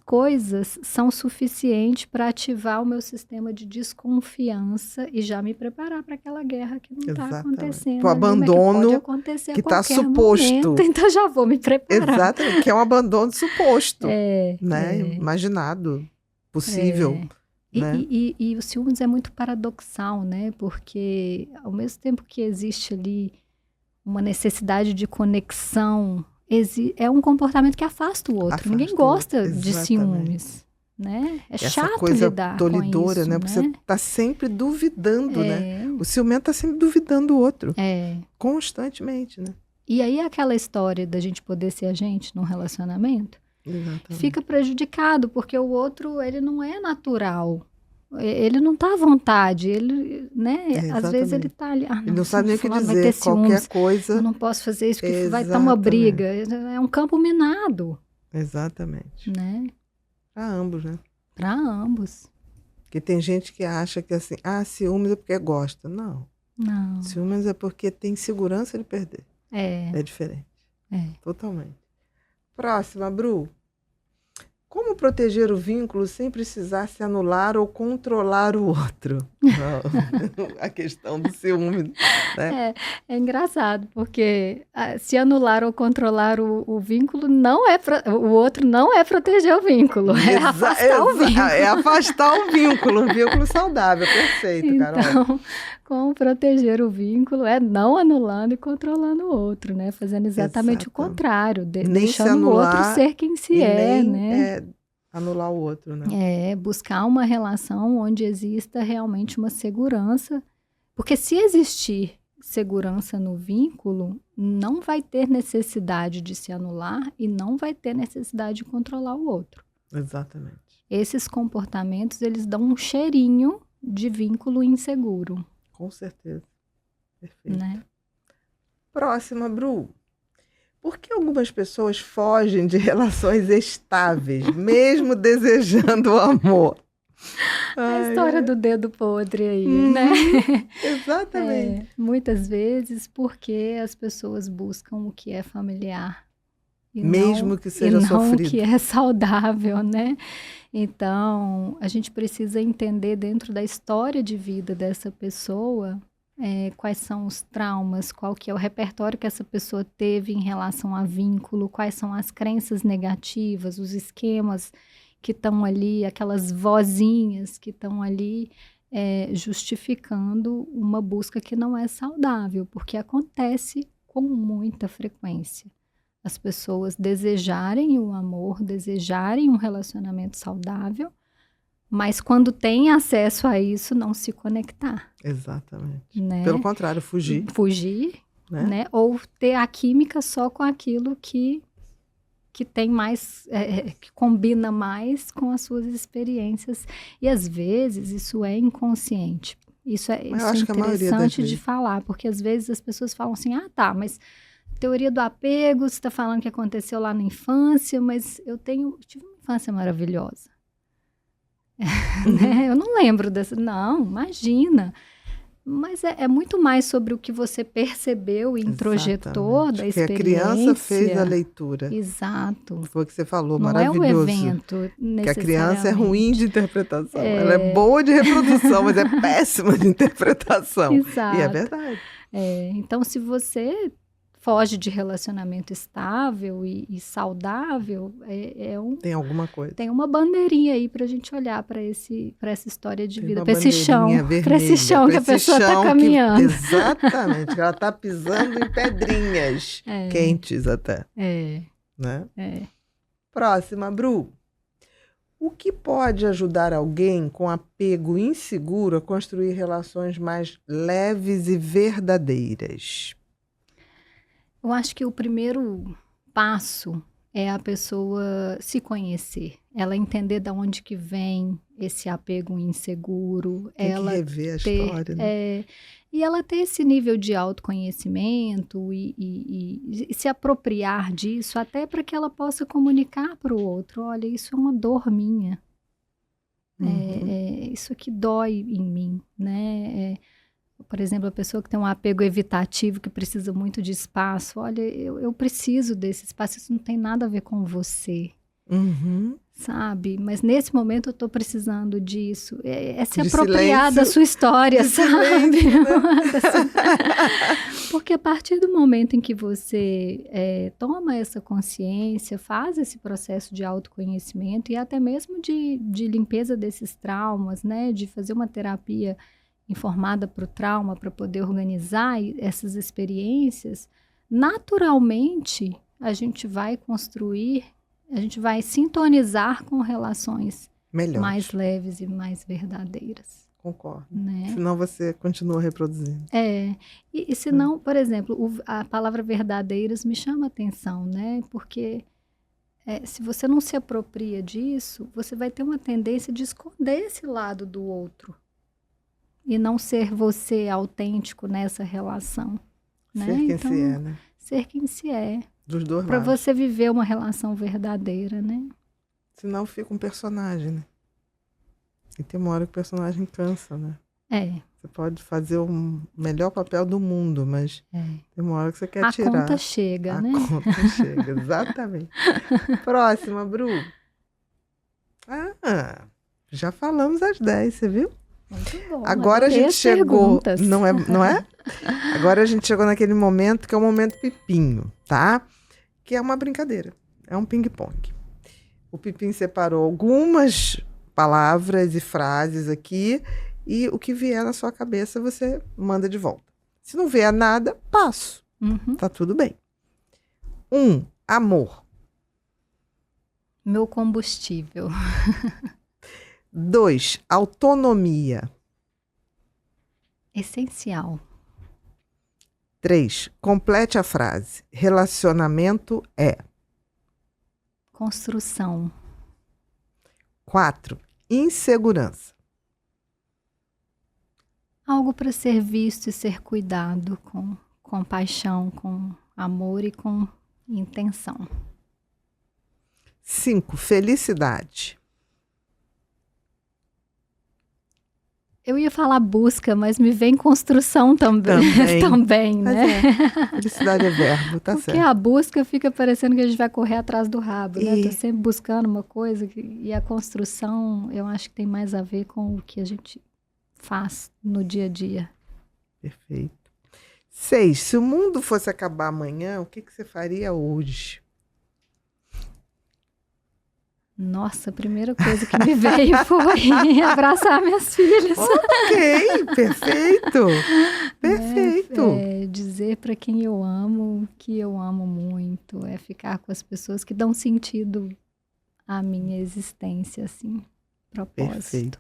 coisas são suficientes para ativar o meu sistema de desconfiança e já me preparar para aquela guerra que não está acontecendo. O abandono que pode acontecer que está suposto. Momento, então já vou me preparar. Exatamente, que é um abandono suposto, né? Imaginado, possível. Né? E o ciúmes é muito paradoxal, né? Porque ao mesmo tempo que existe ali uma necessidade de conexão, é um comportamento que afasta o outro. Ninguém gosta de ciúmes, né? É essa chato coisa lidar tolidora, com isso, né? Porque você está sempre duvidando, né? O ciumento está sempre duvidando do outro. Constantemente, né? E aí aquela história da gente poder ser a gente num relacionamento fica prejudicado, porque o outro, ele não é natural. Ele não está à vontade, ele, né? Às vezes ele está ali. Ele não sabe nem o que dizer, qualquer coisa. Eu não posso fazer isso, porque vai estar uma briga. É um campo minado. Exatamente. Né? Para ambos, né? Para ambos. Porque tem gente que acha que assim, ciúmes é porque gosta. Não. Ciúmes é porque tem segurança de perder. É diferente. Totalmente. Próxima, Bru. Como proteger o vínculo sem precisar se anular ou controlar o outro? A questão do ciúme, né? É engraçado, porque se anular ou controlar o vínculo, o outro não é proteger o vínculo, é afastar o vínculo. É afastar o vínculo, um vínculo saudável, perfeito, Carol. Então, como proteger o vínculo é não anulando e controlando o outro, né? Fazendo exatamente o contrário, deixando o outro ser quem se é, né? Anular o outro, né? Buscar uma relação onde exista realmente uma segurança, porque se existir segurança no vínculo, não vai ter necessidade de se anular e não vai ter necessidade de controlar o outro. Exatamente. Esses comportamentos, eles dão um cheirinho de vínculo inseguro. Com certeza. Perfeito. Né? Próxima, Bru. Por que algumas pessoas fogem de relações estáveis, mesmo desejando o amor? A história do dedo podre aí, né? Exatamente. Muitas vezes porque as pessoas buscam o que é familiar. Mesmo que seja sofrido. O que é saudável, né? Então, a gente precisa entender dentro da história de vida dessa pessoa quais são os traumas, qual que é o repertório que essa pessoa teve em relação a vínculo, quais são as crenças negativas, os esquemas que estão ali, aquelas vozinhas que estão ali justificando uma busca que não é saudável, porque acontece com muita frequência. As pessoas desejarem o amor, desejarem um relacionamento saudável, mas quando tem acesso a isso, não se conectar. Exatamente. Né? Pelo contrário, fugir. Fugir, né? Ou ter a química só com aquilo que tem mais, que combina mais com as suas experiências. E às vezes isso é inconsciente. Isso é interessante de falar, porque às vezes as pessoas falam assim, mas teoria do apego, você está falando que aconteceu lá na infância, mas eu tive uma infância maravilhosa. Eu não lembro dessa. Não, imagina. Mas é muito mais sobre o que você percebeu e introjetou da experiência. Que a criança fez a leitura. Exato. Foi o que você falou, não maravilhoso. Não é o evento, que a criança é ruim de interpretação. Ela é boa de reprodução, mas é péssima de interpretação. Exato. E é verdade. Então, se você foge de relacionamento estável e saudável, tem alguma coisa. Tem uma bandeirinha aí pra gente olhar para essa história de vida, para esse chão que a pessoa está caminhando. Exatamente, que ela está pisando em pedrinhas quentes até. Né? Próxima, Bru. O que pode ajudar alguém com apego inseguro a construir relações mais leves e verdadeiras? Eu acho que o primeiro passo é a pessoa se conhecer, ela entender de onde que vem esse apego inseguro. Tem que rever a história, né? E ela ter esse nível de autoconhecimento e se apropriar disso, até para que ela possa comunicar para o outro, olha, isso é uma dor minha. Isso aqui dói em mim, né? Por exemplo, a pessoa que tem um apego evitativo, que precisa muito de espaço, olha, eu preciso desse espaço, isso não tem nada a ver com você. Sabe? Mas nesse momento eu tô precisando disso. É se apropriar da sua história, sabe? Porque a partir do momento em que você toma essa consciência, faz esse processo de autoconhecimento e até mesmo de limpeza desses traumas, né? De fazer uma terapia informada para o trauma, para poder organizar essas experiências, naturalmente a gente vai construir, a gente vai sintonizar com relações mais leves e mais verdadeiras. Concordo. Né? Senão você continua reproduzindo. E senão, por exemplo, a palavra verdadeiras me chama a atenção, né? Porque se você não se apropria disso, você vai ter uma tendência de esconder esse lado do outro. E não ser você autêntico nessa relação. Né? Ser quem se é, né? Ser quem se é. Dos dois lados. Para você viver uma relação verdadeira, né? Senão fica um personagem, né? E tem uma hora que o personagem cansa, né? Você pode fazer o melhor papel do mundo, mas tem uma hora que você quer tirar. A conta chega, né? A conta chega, exatamente. Próxima, Bru. Já falamos às 10, você viu? Muito bom. Agora a gente chegou, não é? Agora a gente chegou naquele momento que é o momento Pipinho, tá? Que é uma brincadeira, é um ping-pong. O Pipinho separou algumas palavras e frases aqui e o que vier na sua cabeça você manda de volta. Se não vier nada, passo. Tá tudo bem. 1, amor. Meu combustível. 2, autonomia. Essencial. 3, complete a frase. Relacionamento é. Construção. 4, insegurança. Algo para ser visto e ser cuidado com compaixão, com amor e com intenção. 5, felicidade. Eu ia falar busca, mas me vem construção também, né? Felicidade é verbo, tá certo. Porque a busca fica parecendo que a gente vai correr atrás do rabo, né? Tô sempre buscando uma coisa e a construção, eu acho que tem mais a ver com o que a gente faz no dia a dia. Perfeito. 6, se o mundo fosse acabar amanhã, o que você faria hoje? Nossa, a primeira coisa que me veio foi abraçar minhas filhas. Ok, perfeito. Perfeito. Dizer para quem eu amo que eu amo muito. É ficar com as pessoas que dão sentido à minha existência, assim, propósito. Perfeito.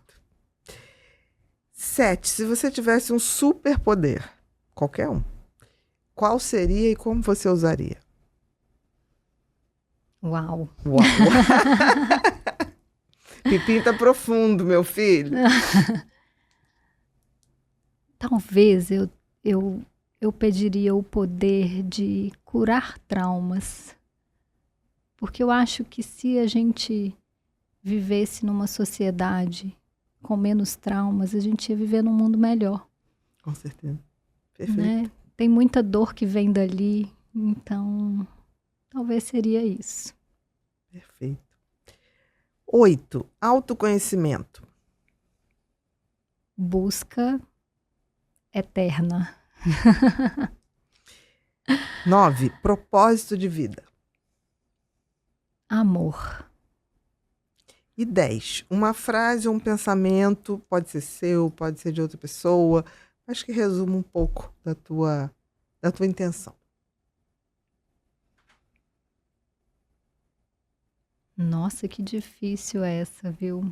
7, se você tivesse um superpoder, qualquer um, qual seria e como você usaria? Uau. Pipinho tá profundo, meu filho. Talvez eu pediria o poder de curar traumas. Porque eu acho que se a gente vivesse numa sociedade com menos traumas, a gente ia viver num mundo melhor. Com certeza. Perfeito. Né? Tem muita dor que vem dali, então talvez seria isso. Perfeito. 8, autoconhecimento. Busca eterna. 9, propósito de vida. Amor. E 10, uma frase ou um pensamento, pode ser seu, pode ser de outra pessoa, mas que resuma um pouco da tua intenção. Nossa, que difícil essa, viu?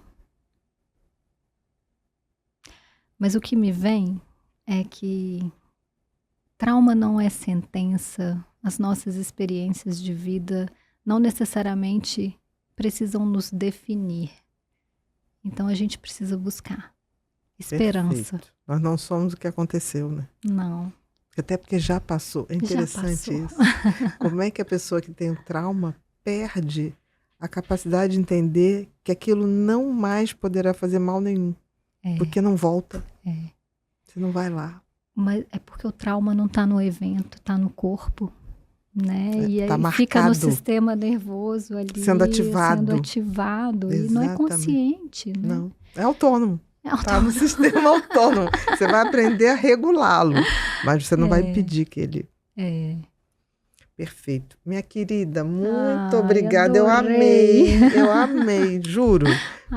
Mas o que me vem é que trauma não é sentença, as nossas experiências de vida não necessariamente precisam nos definir. Então a gente precisa buscar. esperança. Perfeito. Nós não somos o que aconteceu, né? Não. Até porque já passou. É interessante isso. Como é que a pessoa que tem um trauma perde a capacidade de entender que aquilo não mais poderá fazer mal nenhum. Porque não volta. Você não vai lá. Mas é porque o trauma não está no evento, está no corpo, né? E aí marcado, fica no sistema nervoso ali. Sendo ativado. E não é consciente, né? Não. É autônomo. Está no sistema autônomo. Você vai aprender a regulá-lo. Mas você não vai impedir que ele... Perfeito. Minha querida, muito obrigada. Eu amei, juro.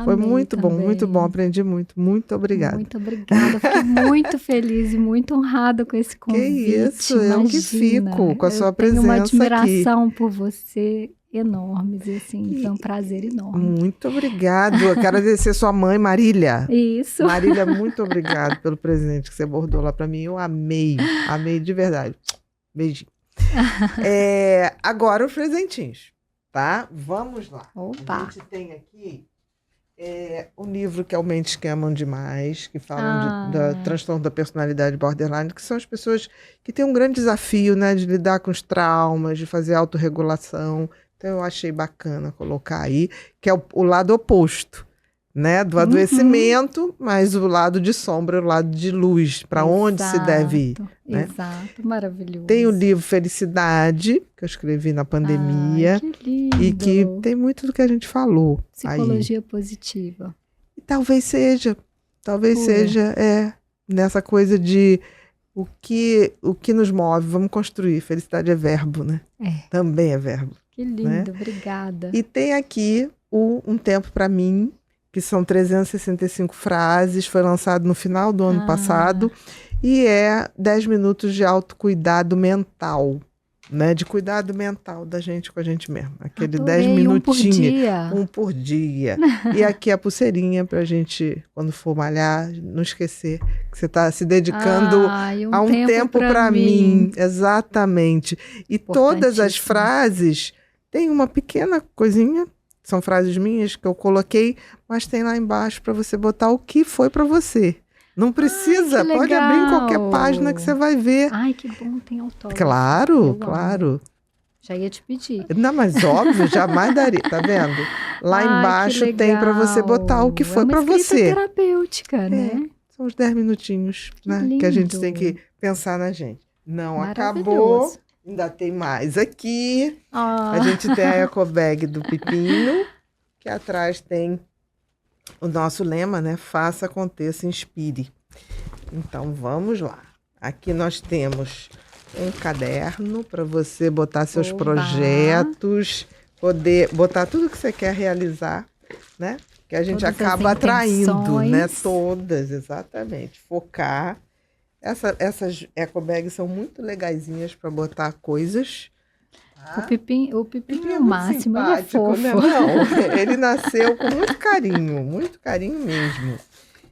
Foi muito bom. Aprendi muito. Muito obrigada. Muito obrigada. Fiquei muito feliz e muito honrada com esse convite. Que isso, eu que fico com a sua presença aqui. Tenho uma admiração por você enorme, assim, foi um prazer enorme. Muito obrigado. Eu quero agradecer sua mãe, Marília. Isso. Marília, muito obrigado pelo presente que você bordou lá para mim. Eu amei de verdade. Beijinho. Agora os presentinhos, tá? Vamos lá. Opa. A gente tem aqui um livro que é o Mentes que Amam Demais, que falam do transtorno da personalidade borderline, que são as pessoas que têm um grande desafio, né, de lidar com os traumas, de fazer autorregulação. Então eu achei bacana colocar aí, que é o lado oposto, né, do adoecimento, mas o lado de sombra, o lado de luz, para onde se deve ir. Né? Exato, maravilhoso. Tem o livro Felicidade, que eu escrevi na pandemia. Que lindo. E que tem muito do que a gente falou. Psicologia positiva. E talvez seja nessa coisa de o que nos move, vamos construir. Felicidade é verbo, né? Também é verbo. Que lindo, né? Obrigada. E tem aqui Um Tempo para Mim, que são 365 frases, foi lançado no final do ano passado, e 10 minutos de autocuidado mental, né? De cuidado mental da gente com a gente mesmo. Aquele 10 minutinhos. Um por dia. E aqui a pulseirinha pra gente, quando for malhar, não esquecer que você está se dedicando a um tempo para mim. Exatamente. E todas as frases têm uma pequena coisinha. São frases minhas que eu coloquei, mas tem lá embaixo para você botar o que foi para você. Não precisa, pode abrir em qualquer página que você vai ver. Ai, que bom, tem autógrafo. Claro. Já ia te pedir. Não, mas óbvio, jamais daria, tá vendo? Lá embaixo tem para você botar o que foi para você. É terapêutica, né? São os 10 minutinhos, né? Que a gente tem que pensar na gente. Não acabou. Ainda tem mais aqui. A gente tem a ecobag do Pepino, que atrás tem o nosso lema, né? Faça, aconteça, inspire. Então, vamos lá. Aqui nós temos um caderno para você botar seus projetos, poder botar tudo que você quer realizar, né? Que a gente acaba atraindo, né? Todas, exatamente. Focar. Essas ecobags são muito legaisinhas para botar coisas. O Pepinho é o máximo, ele é fofo. Né? Não, ele nasceu com muito carinho mesmo.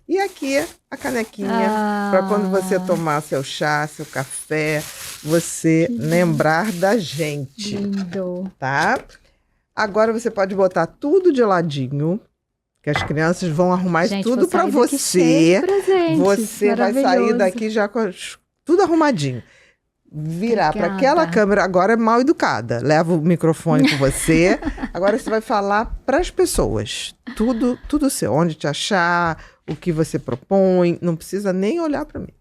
E aqui a canequinha, para quando você tomar seu chá, seu café, você lembrar da gente. Lindo. Tá? Agora você pode botar tudo de ladinho, que as crianças vão arrumar isso tudo para você. Você vai sair daqui já com tudo arrumadinho. Virar para aquela câmera, agora é mal educada. Leva o microfone com você. Agora você vai falar para as pessoas. Tudo seu. Onde te achar, o que você propõe. Não precisa nem olhar para mim.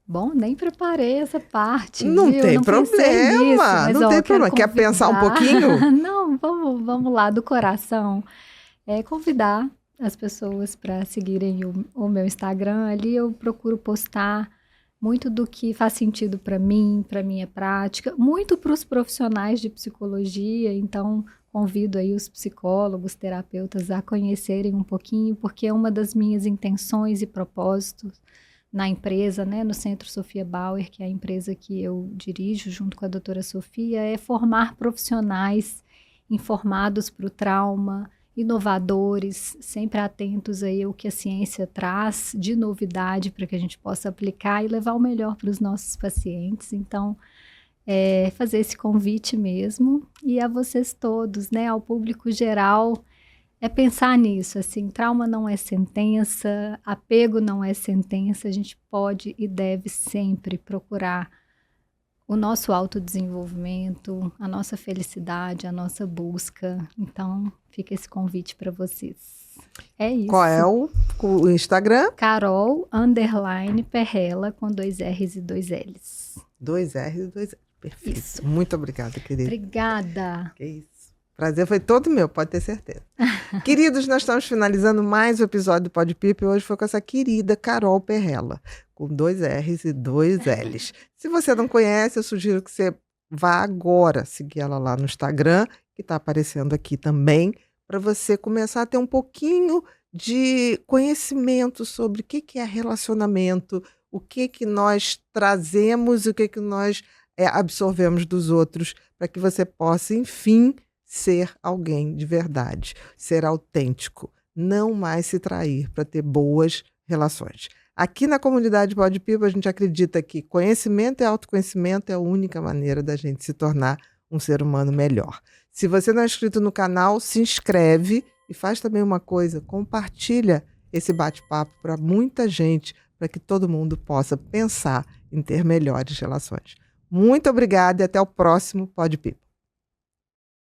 Bom, nem preparei essa parte. Não tem problema. Não tem problema. Quer pensar um pouquinho? Não, vamos lá, do coração. Convidar as pessoas para seguirem o meu Instagram. Ali eu procuro postar muito do que faz sentido para mim, para minha prática, muito para os profissionais de psicologia. Então, convido aí os psicólogos, terapeutas a conhecerem um pouquinho, porque é uma das minhas intenções e propósitos na empresa, né, no Centro Sofia Bauer, que é a empresa que eu dirijo junto com a doutora Sofia, é formar profissionais informados para o trauma, inovadores, sempre atentos aí ao que a ciência traz de novidade para que a gente possa aplicar e levar o melhor para os nossos pacientes. Então, fazer esse convite mesmo. E a vocês todos, né, ao público geral, É pensar nisso, assim, trauma não é sentença, apego não é sentença, a gente pode e deve sempre procurar o nosso autodesenvolvimento, a nossa felicidade, a nossa busca. Então, fica esse convite para vocês. É isso. Qual é o Instagram? Carol_Perrella, com 2 R's e 2 L's. 2 R's e 2 L's. Perfeito. Isso. Muito obrigada, querida. Obrigada. Que isso. Prazer foi todo meu, pode ter certeza. Queridos, nós estamos finalizando mais um episódio do Pod People. Hoje foi com essa querida Carol Perrella, com 2 R's e 2 L's. Se você não conhece, eu sugiro que você vá agora seguir ela lá no Instagram, que está aparecendo aqui também, para você começar a ter um pouquinho de conhecimento sobre o que é relacionamento, o que nós trazemos, o que nós absorvemos dos outros, para que você possa, enfim, ser alguém de verdade, ser autêntico, não mais se trair para ter boas relações. Aqui na comunidade Pod People, a gente acredita que conhecimento e autoconhecimento é a única maneira da gente se tornar um ser humano melhor. Se você não é inscrito no canal, se inscreve e faz também uma coisa, compartilha esse bate-papo para muita gente, para que todo mundo possa pensar em ter melhores relações. Muito obrigada e até o próximo Pod People.